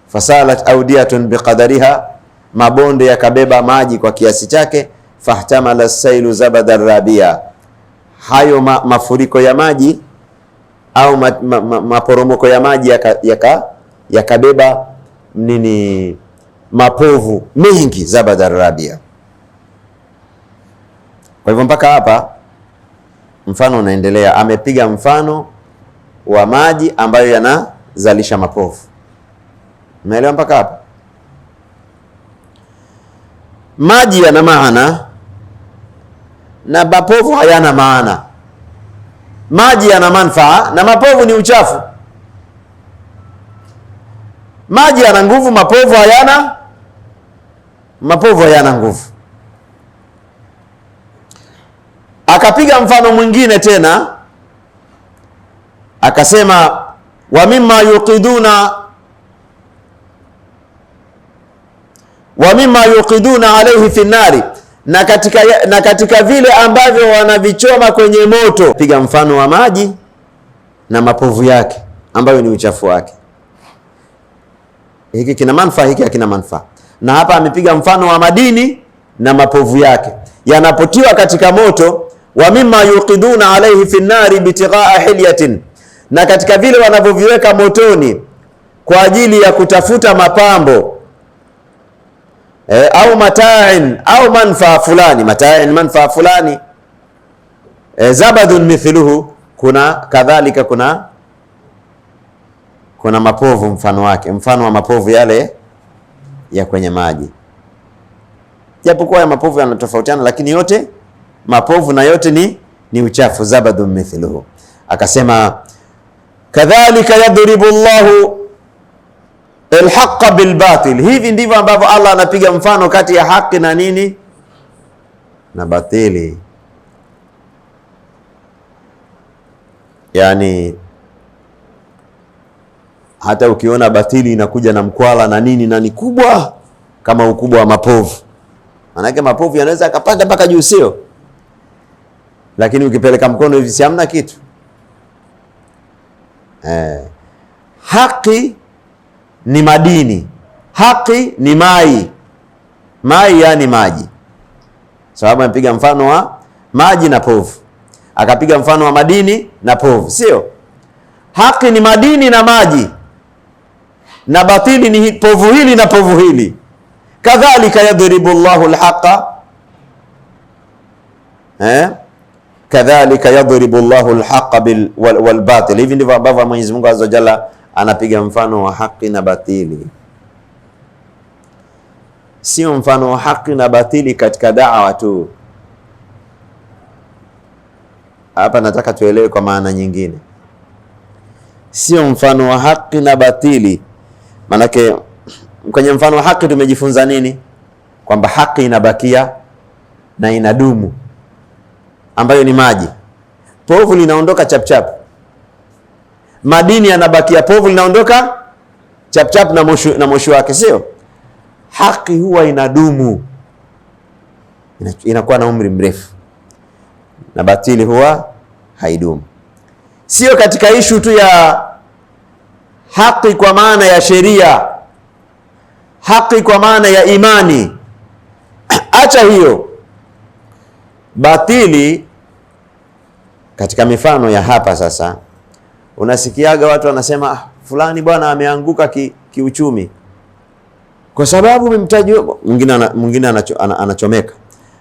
Fasalat audiyatun biqadariha, mabonde yakabeba maji kwa kiasi chake. Fahtamala sailu zabadar rabia, hayo mafuriko ya maji au maporomoko ya maji yakabeba nini? Mapovu mengi. Zabadar rabia. Kwa hivyo mpaka hapa mfano unaendelea. Amepiga mfano wa maji ambayo yanazalisha mapovu. Umeelewa mpaka hapa? Maji yana maana na mapovu hayana maana. Maji yana manufaa na mapovu ni uchafu. Maji yana nguvu, mapovu hayana nguvu. Akapiga mfano mwingine tena, akasema wa mimma yuqiduna alayhi fi nari, na katika vile ambavyo wanavichoma kwenye moto. Piga mfano wa maji na mapovu yake ambayo ni uchafu wake. Hiki kina manufaa, hiki hakina manufaa. Na hapa amepiga mfano wa madini na mapovu yake yanapotiwa katika moto. Wa mimma yuqiduna alayhi fi nari bitighaa hilyatin, na katika vile wanavyoviweka motoni kwa ajili ya kutafuta mapambo au mata'in au manfaa fulani. Mata'in, manfaa fulani. Zabadun mithluhu, kadhalika kuna mapovu mfano wake, mfano wa mapovu yale ya kwenye maji. Japokuwa ya mapovu yanatofautiana, lakini yote mapovu na yote ni uchafu. Zabadun mithluhu. Akasema kadhalika yadribu Allahu alhaqa bilbatil, hivi ndivyo ambavyo Allah anapiga mfano kati ya haki na nini? Na batili. Yani hata ukiona batili inakuja na mkwala na nini na ni kubwa kama ukubwa wa mapovu, manake mapovu yanaweza akapanda mpaka juu, sio? Lakini ukipeleka mkono hivi si hamna kitu. Haki ni madini, haki ni mai yani maji. Sababu amepiga mfano wa maji na povu, akapiga mfano wa madini na povu, sio? Haki ni madini na maji, na batili ni povu hili na povu hili. Kadhalika yadribu Allahu alhaqa, kadhalika yadribu Allahu alhaqa wal batil. Hivi ndivyo ambavyo Mwenyezi Mungu Azza wa Jalla anapiga mfano wa haki na batili. Sio mfano wa haki na batili katika da'wa tu. Hapa nataka tuelewe kwa maana nyingine. Sio mfano wa haki na batili. Manake kwenye mfano wa haki tumejifunza nini? Kwamba haki inabakia na inadumu, ambayo ni maji. Povu linaondoka chapchap. Madini yanabakia, povu linaondoka chapchap na moshi wake, sio? Haki huwa inadumu, inakuwa na umri mrefu, na batili huwa haidumu. Sio katika ishu tu ya haki kwa maana ya sheria, haki kwa maana ya imani. Acha hiyo. Batili katika mifano ya hapa sasa, unasikiaga watu wanasema fulani bwana ameanguka kiuchumi kwa sababu mtaji. Mwingine anachomeka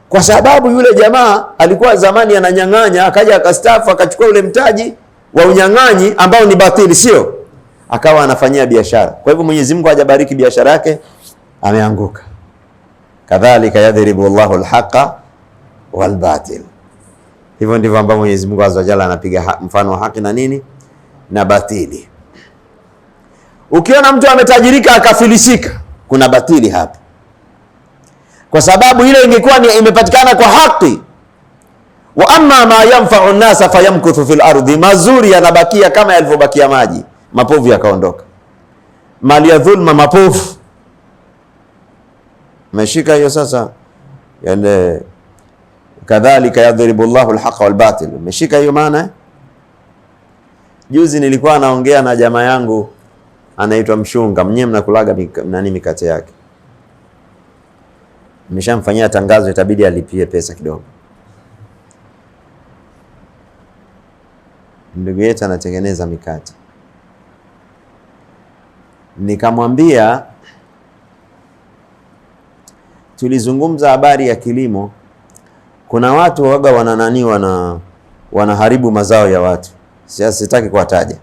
kwa sababu yule jamaa alikuwa zamani ananyang'anya, akaja akastaafu akachukua ule mtaji wa unyang'anyi ambao ni batili, sio? Akawa anafanyia biashara. Kwa hivyo Mwenyezi Mungu hajabariki biashara yake, ameanguka. Kadhalika yadhribu Allahu al-haqa wal batil. Hivyo ndivyo ambavyo Mwenyezi Mungu Azza wa Jalla anapiga mfano wa haki na nini na batili. Ukiona mtu ametajirika akafilisika, kuna batili hapa, kwa sababu ile ingekuwa ni imepatikana kwa haki. Wa amma ma yanfa'u an-nasa fayamkuthu fil ardi, mazuri yanabakia kama yalivyobakia maji, mapovu yakaondoka. Mali ya dhulma mapovu, meshika hiyo sasa. Yani kadhalika yadhribu Allahu al-haqa wal batil, meshika hiyo maana. Juzi nilikuwa naongea na jamaa yangu anaitwa Mshunga, mnyewe mnakulaga nani mikate yake, nimeshamfanyia tangazo, itabidi alipie pesa kidogo. Ndugu yetu anatengeneza mikate, nikamwambia, tulizungumza habari ya kilimo. Kuna watu waga wananani wanaharibu mazao ya watu, sitaki kuwataja.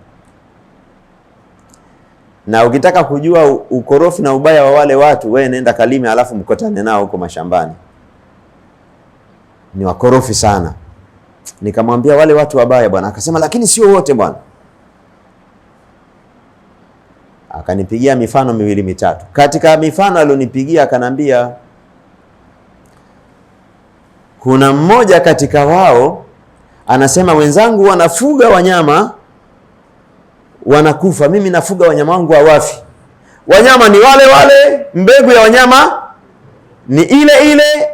Na ukitaka kujua ukorofi na ubaya wa wale watu, wewe nenda kalime, alafu mkotane nao huko mashambani, ni wakorofi sana. Nikamwambia wale watu wabaya bwana, akasema lakini sio wote bwana. Akanipigia mifano miwili mitatu. Katika mifano alionipigia akanambia, kuna mmoja katika wao anasema, wenzangu wanafuga wanyama wanakufa, mimi nafuga wanyama wangu hawafi. Wanyama ni wale wale, mbegu ya wanyama ni ile ile,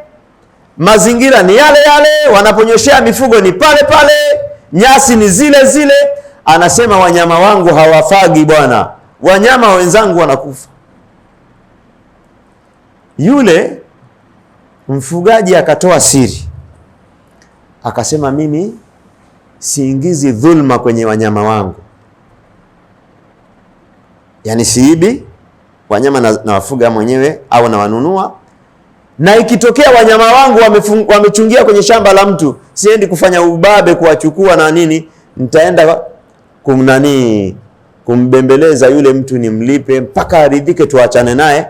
mazingira ni yale yale, wanaponyoshea mifugo ni pale pale, nyasi ni zile zile. Anasema wanyama wangu hawafagi bwana, wanyama wenzangu wanakufa. Yule mfugaji akatoa siri, akasema mimi siingizi dhulma kwenye wanyama wangu, yani siibi wanyama na wafuga mwenyewe au na wanunua, na ikitokea wanyama wangu wamechungia kwenye shamba la mtu, siendi kufanya ubabe kuwachukua na nini, nitaenda kumbembeleza yule mtu, nimlipe mpaka aridhike, tuachane naye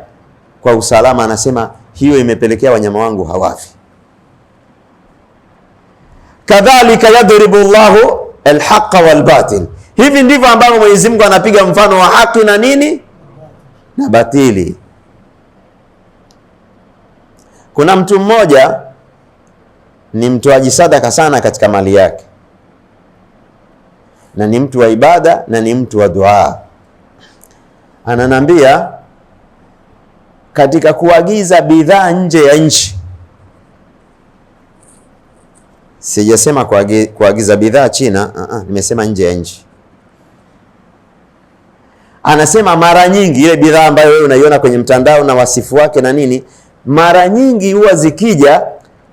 kwa usalama. Anasema hiyo imepelekea wanyama wangu hawafi. Kadhalika yadhribu Allahu al-haqa wal batil. Hivi ndivyo ambavyo Mwenyezi Mungu anapiga mfano wa haki na nini na batili. Kuna mtu mmoja ni mtoaji sadaka sana katika mali yake, na ni mtu wa ibada na ni mtu wa dua. Ananambia, katika kuagiza bidhaa nje ya nchi, sijasema kuagiza bidhaa China, nimesema nje ya nchi. Anasema mara nyingi ile bidhaa ambayo wewe unaiona kwenye mtandao na wasifu wake na nini, mara nyingi huwa zikija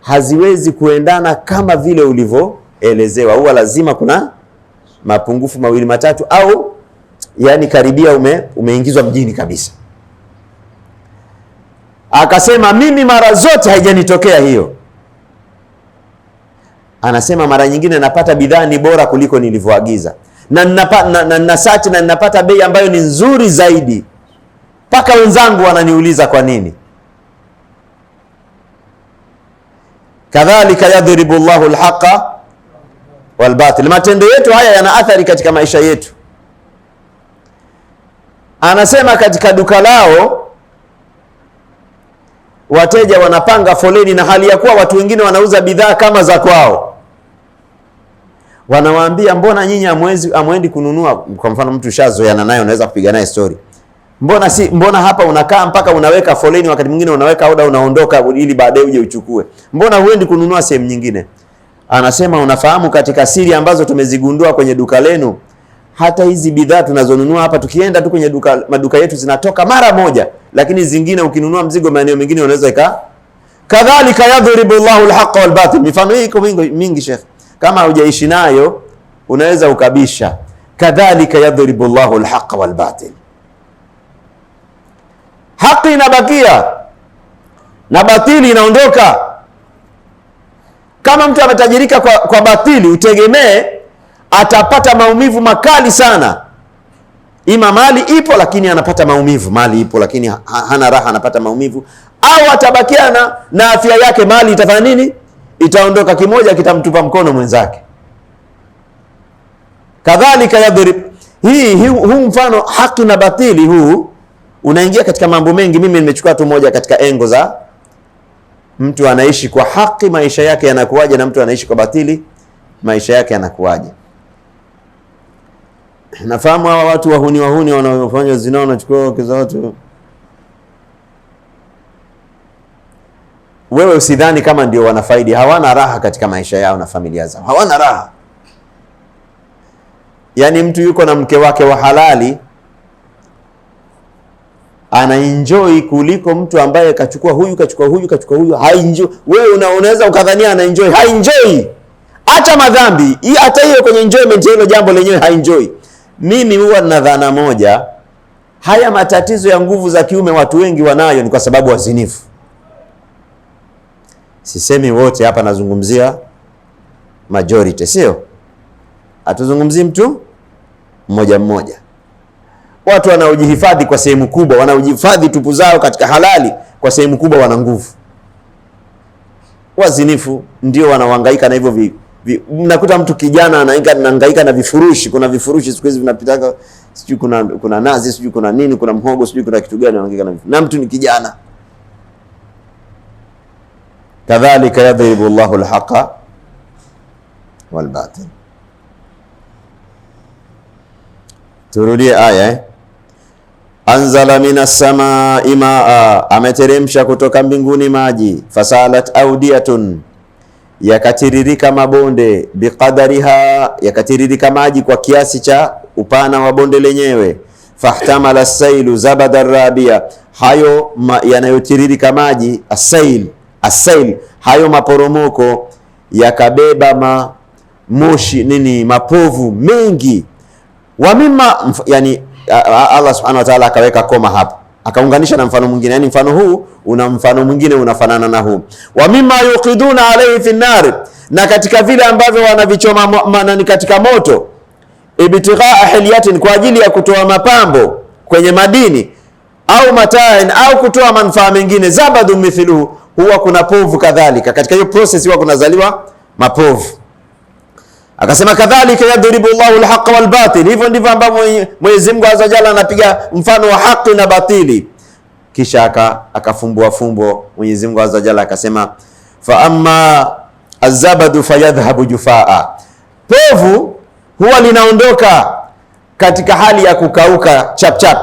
haziwezi kuendana kama vile ulivyoelezewa. Huwa lazima kuna mapungufu mawili matatu, au yani karibia umeingizwa mjini kabisa. Akasema mimi mara zote haijanitokea hiyo. Anasema mara nyingine napata bidhaa ni bora kuliko nilivyoagiza, na ninasati na ninapata bei ambayo ni nzuri zaidi, mpaka wenzangu wananiuliza kwa nini. Kadhalika yadhribu Allahu al-haqa wal batil. Matendo yetu haya yana athari katika maisha yetu. Anasema katika duka lao wateja wanapanga foleni, na hali ya kuwa watu wengine wanauza bidhaa kama za kwao. Wanawaambia, mbona nyinyi amwendi kununua? Kwa mfano mtu shazoeana naye, unaweza kupiga naye story, mbona hapa unakaa mpaka unaweka foleni, wakati mwingine unaweka oda unaondoka ili baadaye uje uchukue, mbona huendi kununua sehemu nyingine? Anasema unafahamu katika siri ambazo tumezigundua kwenye duka lenu, hata hizi bidhaa tunazonunua hapa, tukienda tu kwenye maduka yetu zinatoka mara moja, lakini zingine ukinunua mzigo maeneo mengine unaweza Kadhalika yadhribu Allahu al-haqa wal batil. Mifano hii iko mingi Sheikh, kama hujaishi nayo unaweza ukabisha. Kadhalika yadhribu Allahu al-haqa wal batil. Haki inabakia na batili inaondoka. Kama mtu ametajirika kwa batili, utegemee atapata maumivu makali sana. Ima mali ipo lakini anapata maumivu, mali ipo lakini hana raha, anapata maumivu, au atabakia na afya yake, mali itafanya nini? Itaondoka, kimoja kitamtupa mkono mwenzake. Kadhalika yadhrib, huu mfano haki na batili huu unaingia katika mambo mengi. Mimi nimechukua tu moja katika engo za mtu anaishi kwa haki, maisha yake yanakuwaje, na mtu anaishi kwa batili, maisha yake yanakuwaje. Nafahamu hawa watu wahuni wanaofanya zina, wanachukua wake za watu. Wewe usidhani kama ndio wanafaidi. Hawana raha katika maisha yao na familia zao, hawana raha. Yani mtu yuko na mke wake wa halali anaenjoy kuliko mtu ambaye kachukua huyu haenjoy. Wewe unaweza ukadhania anaenjoy, haenjoy. Acha madhambi, hata hiyo kwenye enjoyment hilo jambo lenyewe haenjoy. Mimi huwa na dhana moja, haya matatizo ya nguvu za kiume watu wengi wanayo ni kwa sababu wazinifu. Sisemi wote hapa, nazungumzia majority, sio? Hatuzungumzi mtu mmoja mmoja. Watu wanaojihifadhi kwa sehemu kubwa, wanaojihifadhi tupu zao katika halali, kwa sehemu kubwa wana nguvu. Wazinifu ndio wanaohangaika na hivyo mnakuta mtu kijana anahangaika na vifurushi. Kuna vifurushi siku hizi vinapitaka, sijui kuna nazi, sijui kuna nini, kuna mhogo, sijui kuna kitu gani, anahangaika na mtu ni kijana. Kadhalika yadhribu Allahu al-haqa wal batil. Turudie aya. Anzala minas samai maa, ameteremsha kutoka mbinguni maji. Fasalat audiyatun, yakatiririka mabonde. Biqadariha, yakatiririka maji kwa kiasi cha upana wa bonde lenyewe. Fahtamala as-sailu zabada rabia, hayo yanayotiririka maji, as-sail, hayo maporomoko yakabeba moshi mapovu mengi. Wa mimma, yani Allah subhanahu wa ta'ala akaweka koma hapo, akaunganisha na mfano mwingine. Yani mfano huu una mfano mwingine unafanana na huu. Wa mimma yuqiduna alayhi fi an-nar, na katika vile ambavyo wanavichoma ni katika moto. Ibtighaa hilyatin, kwa ajili ya kutoa mapambo kwenye madini, au matain, au kutoa manufaa mengine. Zabadu mithluhu, huwa kuna povu kadhalika. Katika hiyo process huwa kunazaliwa mapovu. Akasema kadhalika yadribu Allahu al-haqqa wal batil, hivyo ndivyo ambavyo Mwenyezi Mungu azza jalla anapiga mfano wa haki na batili. Kisha akafumbua fumbo Mwenyezi Mungu azza jalla akasema, fa amma azabadu fayadhhabu jufaa, povu huwa linaondoka katika hali ya kukauka chap chap.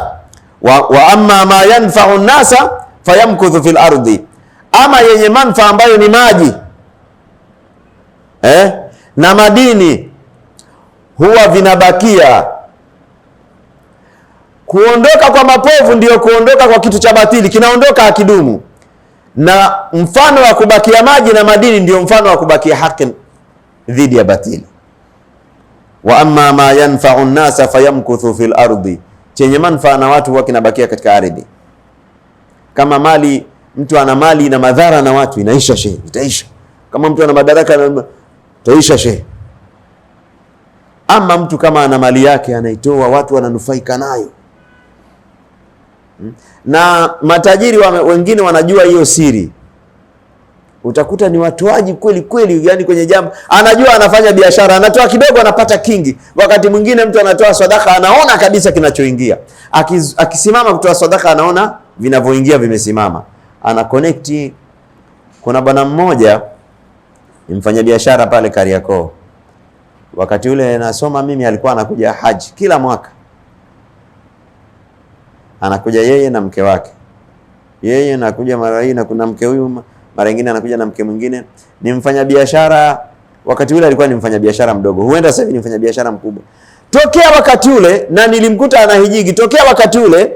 Wa amma ma yanfa'u an-nasa fayamkuthu fil ardi, ama yenye manufaa ambayo ni maji na madini huwa vinabakia. Kuondoka kwa mapovu ndio kuondoka kwa kitu cha batili, kinaondoka hakidumu. Na mfano wa kubakia maji na madini ndio mfano wa kubakia haki dhidi ya batili. Wa amma ma yanfa'u an-nasa fayamkuthu fil ardi, chenye manufaa na watu huwa kinabakia katika ardhi. Kama mali, mtu ana mali na madhara na watu, inaisha itaisha. Kama mtu ana madaraka taisha shehe. Ama mtu kama ana mali yake anaitoa, watu wananufaika nayo. Na matajiri wengine wanajua hiyo siri. Utakuta ni watoaji kweli kweli, yani kwenye jambo anajua, anafanya biashara, anatoa kidogo anapata kingi. Wakati mwingine mtu anatoa sadaka, anaona kabisa kinachoingia. Akisimama kutoa sadaka, anaona vinavyoingia vimesimama, ana connect. Kuna bwana mmoja mfanya biashara pale Kariakoo, wakati ule nasoma mimi, alikuwa anakuja haji kila mwaka. Anakuja yeye na mke wake, yeye anakuja mara hii na kuna mke huyu, mara nyingine anakuja na mke mwingine. Ni mfanya biashara, wakati ule alikuwa ni mfanya biashara mdogo, huenda sasa hivi ni mfanya biashara mkubwa. Tokea wakati ule, na nilimkuta anahijigi tokea wakati ule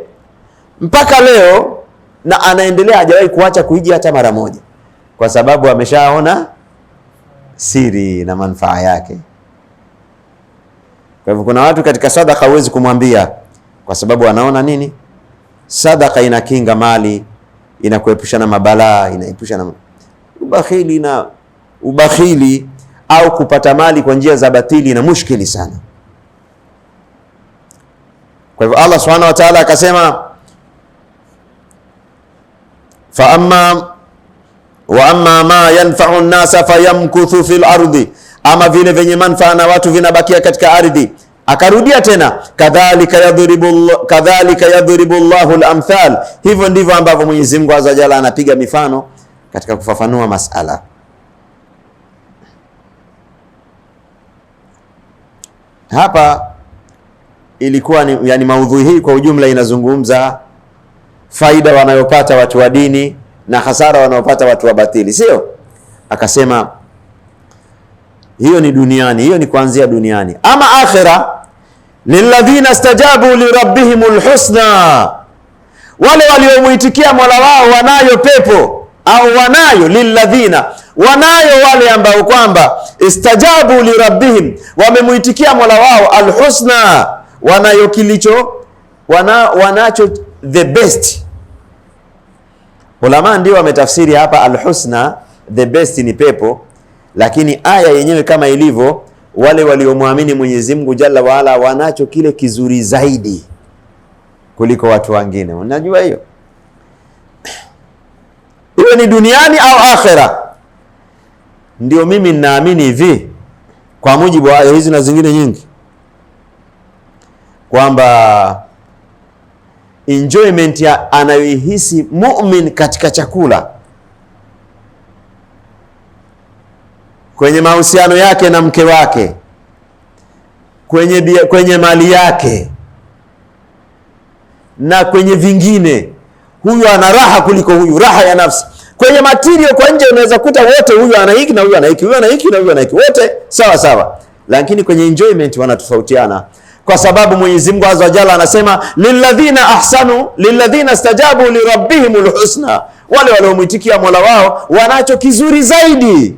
mpaka leo, na anaendelea, hajawahi kuacha kuhiji hata mara moja, kwa sababu ameshaona siri na manufaa yake. Kwa hivyo kuna watu katika sadaka huwezi kumwambia, kwa sababu anaona nini? Sadaka inakinga mali, inakuepusha na mabalaa, inaepusha na ubakhili. Na ubakhili au kupata mali kwa njia za batili na mushkili sana. Kwa hivyo Allah subhanahu wa ta'ala akasema fa amma ma yanfa'u an-nasa fayamkuthu fil ardi, ama vile venye manufaa na watu vinabakia katika ardhi. Akarudia tena kadhalika yadhribu Allahu al-amthal, hivyo ndivyo ambavyo Mwenyezi Mungu azza jalla anapiga mifano katika kufafanua masala. Hapa ilikuwa ni, yani maudhui hii kwa ujumla inazungumza faida wanayopata watu wa dini na hasara wanayopata watu wa batili, sio? Akasema hiyo ni duniani, hiyo ni kuanzia duniani. Ama akhira, lilladhina istajabu lirabbihimul husna, wale waliomuitikia Mola wao wanayo pepo, au wanayo lilladhina, wanayo wale ambao kwamba istajabu lirabbihim, wamemuitikia Mola wao alhusna, wanayo kilicho wanacho the best. Ulama ndio wametafsiri hapa alhusna, the best ni pepo, lakini aya yenyewe kama ilivyo, wale waliomwamini Mwenyezi Mungu Jalla waala wanacho kile kizuri zaidi kuliko watu wengine. Unajua hiyo? Iwe ni duniani au akhera. Ndio mimi ninaamini hivi kwa mujibu wa aya hizi na zingine nyingi, kwamba enjoyment ya anayoihisi mu'min katika chakula, kwenye mahusiano yake na mke wake, kwenye mali yake na kwenye vingine, huyu ana raha kuliko huyu, raha ya nafsi. Kwenye material kwa nje unaweza kuta wote, huyu ana hiki na huyu ana hiki, huyu ana hiki na huyu ana hiki, wote sawa sawa, lakini kwenye enjoyment wanatofautiana, kwa sababu Mwenyezi Mungu Azza wa Jalla anasema lilladhina ahsanu lilladhina istajabu lirabbihimul husna, wale waliomwitikia Mola wao wanacho kizuri zaidi.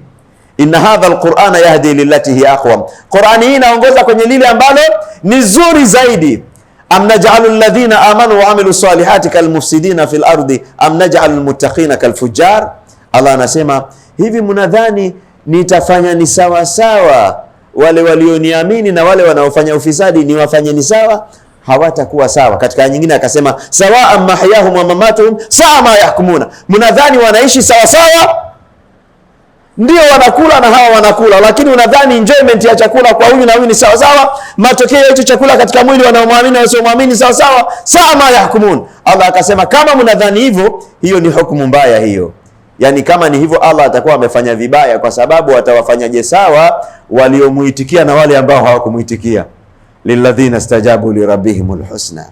Inna hadha alqur'ana yahdi lillati hi aqwam, Qur'ani hii inaongoza kwenye lile ambalo ni zuri zaidi. Am naj'alu alladhina amanu wa amilu salihati kalmufsidina fil ardi am naj'alu almuttaqina kalfujjar. Allah anasema hivi, mnadhani nitafanya ni sawa sawa wale walioniamini na wale wanaofanya ufisadi niwafanye ni sawa? Hawatakuwa sawa. Katika aya nyingine akasema sawa mahyahum wa mamatuhum sawa ma yahkumuna, mnadhani wanaishi sawa sawa? Ndio wanakula na hawa wanakula, lakini unadhani enjoyment ya chakula kwa huyu na huyu ni sawa sawa? Matokeo ya hicho chakula katika mwili wanaomwamini na wasiomwamini sawa sawa? Sawa ma yahkumun. Allah akasema kama mnadhani hivyo, hiyo ni hukumu mbaya hiyo. Yani kama ni hivyo, Allah atakuwa amefanya vibaya, kwa sababu watawafanyaje sawa waliomuitikia na wale ambao hawakumuitikia? Lilladhina istajabu lirabbihimul husna,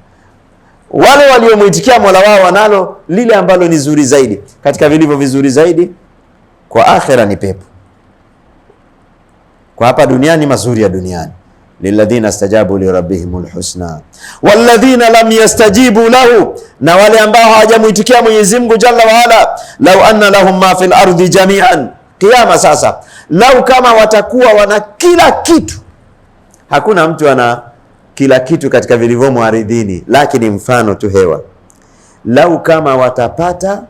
wale waliomuitikia Mola wao wanalo lile ambalo ni zuri zaidi. Katika vilivyo vizuri zaidi kwa akhera ni pepo, kwa hapa duniani mazuri ya duniani. Lilladhina istajabu lirabbihimul husna walladhina lam yastajibu lahu, na wale ambao hawajamuitikia Mwenyezi Mungu Jalla wa Ala, law anna lahum ma fil ardi jami'an. Kiyama sasa, lau kama watakuwa wana kila kitu. Hakuna mtu ana kila kitu katika vilivyomo ardhini, lakini mfano tu hewa. Lau kama watapata,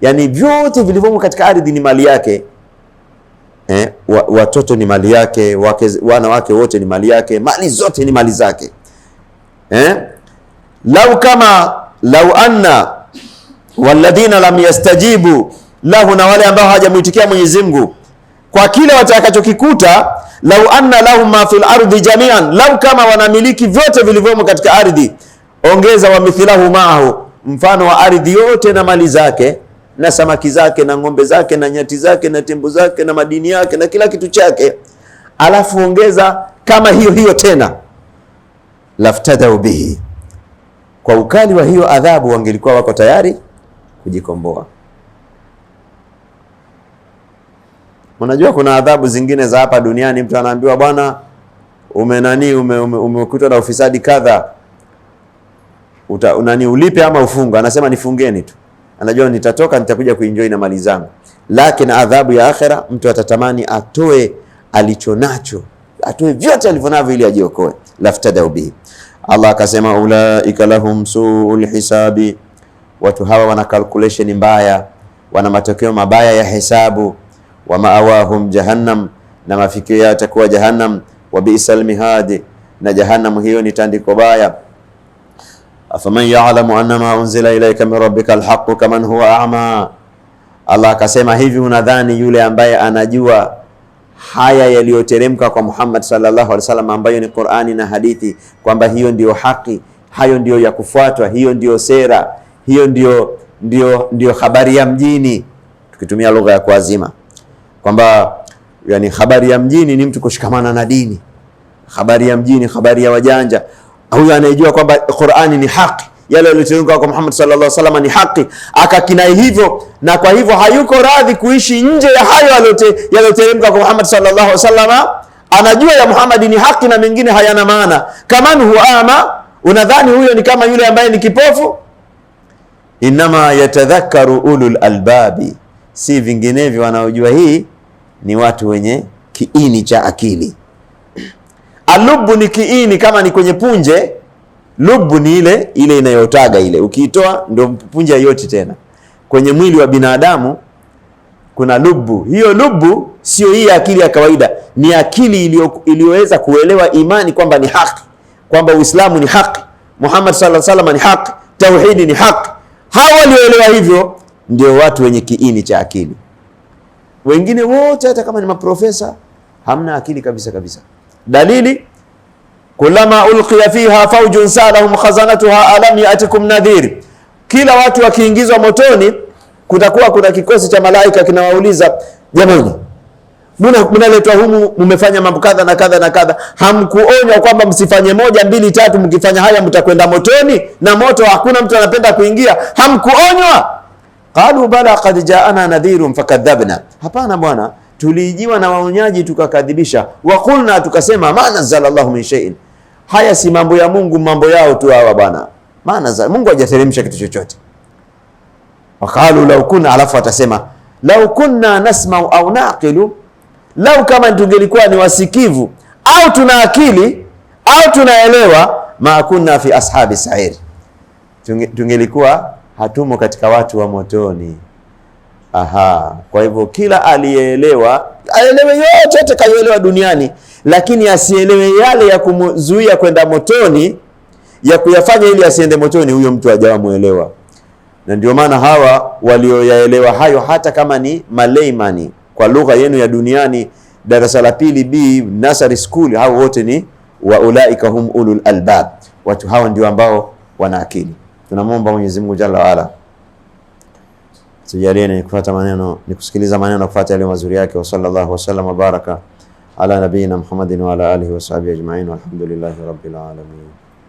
yani vyote vilivyomo katika ardhi ni mali yake, watoto ni mali yake, wanawake wote ni mali yake, mali zote ni mali zake. Lau anna walladhina lam yastajibu lahu, na wale ambao hawajamuitikia Mwenyezi Mungu kwa kile watakachokikuta, lau anna lahum ma fil ardi jami'an, lau kama wanamiliki vyote vilivyomo katika ardhi, ongeza wa mithlahu ma'ahu, mfano wa ardhi yote na mali zake na samaki zake na ng'ombe zake na nyati zake na tembo zake na madini yake na kila kitu chake, alafu ongeza kama hiyo hiyo tena, laftadau bihi, kwa ukali wa hiyo adhabu wangelikuwa wako tayari kujikomboa. Unajua kuna adhabu zingine za hapa duniani, mtu anaambiwa bwana, umekutwa na ufisadi kadha, ulipe ama ufunga. Anasema nifungeni tu, anajua nitatoka nitakuja kuenjoy na mali zangu. Lakini adhabu ya akhera, mtu atatamani atoe alichonacho, atoe vyote alivyonavyo ili ajiokoe. Laftadau bihi. Allah akasema ulaika lahum suul hisabi, watu hawa wana calculation mbaya, wana matokeo mabaya ya hesabu. Wa maawahum jahannam, na mafikio yao yatakuwa jahannam. Wa bi'sal mihad, na jahannam hiyo ni tandiko baya. Afaman ya'lamu annama unzila ilayka min rabbika alhaqqu kaman huwa a'ma. Allah akasema hivi, unadhani yule ambaye anajua haya yaliyoteremka kwa Muhammad sallallahu alaihi wasallam, ambayo ni Qur'ani na hadithi, kwamba hiyo ndiyo haki, hayo ndiyo ya kufuatwa, hiyo ndiyo sera, hiyo ndiyo habari ya mjini, tukitumia lugha ya kuazima, kwamba yani habari ya mjini ni mtu kushikamana na dini. Habari ya mjini, habari ya wajanja. Huyo anayejua kwamba Qur'ani ni haki, yale yaliyoteremka kwa Muhammad sallallahu alaihi wasallam ni haki, akakinai hivyo, na kwa hivyo hayuko radhi kuishi nje ya hayo yaliyoteremka kwa Muhammad sallallahu alaihi wasallam. Anajua ya Muhammad ni haki na mengine hayana maana. Kaman huwa ama, unadhani huyo ni kama yule ambaye ni kipofu? Inama yatadhakkaru ulul albabi, si vinginevyo wanaojua hii ni watu wenye kiini cha akili. Alubu ni kiini, kama ni kwenye punje, lubu ni ile inayotaga ile, ukiitoa ndio punje yote. Tena kwenye mwili wa binadamu kuna lubu. Hiyo lubu sio hii akili ya kawaida, ni akili iliyoweza kuelewa imani kwamba ni haki, kwamba Uislamu ni haki, Muhammad sallallahu alaihi wasallam ni haki, tauhidi ni haki. Hawa walioelewa hivyo ndio watu wenye kiini cha akili. Wengine wote hata kama ni maprofesa hamna akili kabisa kabisa. Dalili, kulama ulqiya fiha fawjun salahum khazanatuha alam ya'tikum nadhir. Kila watu wakiingizwa motoni kutakuwa kuna kikosi cha malaika kinawauliza, jamani, mnaletwa humu mmefanya mambo kadha na kadha na kadha, hamkuonywa kwamba msifanye 1 2 3, mkifanya haya mtakwenda motoni, na moto hakuna mtu anapenda kuingia, hamkuonywa? Qalu bala qad ja'ana nadhirun fakadhabna. Hapana bwana, tulijiwa na waonyaji tukakadhibisha. Wa qulna, tukasema ma nazzalallahu min shay'in, haya si mambo ya Mungu, mambo yao tu hawa bwana, maana Mungu hajateremsha kitu chochote. Waqalu law kunna, alafu atasema law kunna nasma'u au naqilu, lau kama tungelikuwa ni wasikivu au tuna akili au tunaelewa, ma kunna fi ashabi sa'ir, tungelikuwa hatumo katika watu wa motoni. Aha, kwa hivyo kila aliyeelewa, aelewe yote atakayoelewa duniani, lakini asielewe yale ya kumzuia kwenda motoni, ya kuyafanya ili asiende motoni, huyo mtu hajawa muelewa. Na ndio maana hawa walioyaelewa hayo, hata kama ni malaimani kwa lugha yenu ya duniani, darasa la pili B nursery school, hao wote ni wa ulaika hum ulul albab. Watu hawa ndio ambao wana akili. Tunamwomba Mwenyezi Mungu Jalla wa Ala tujalie ni kufuata maneno, ni kusikiliza maneno na kufuata yale mazuri yake. Wa sallallahu wasallam wa baraka ala nabiyina Muhammadin wa ala alihi wa sahbihi ajma'in, walhamdulillahi rabbil alamin.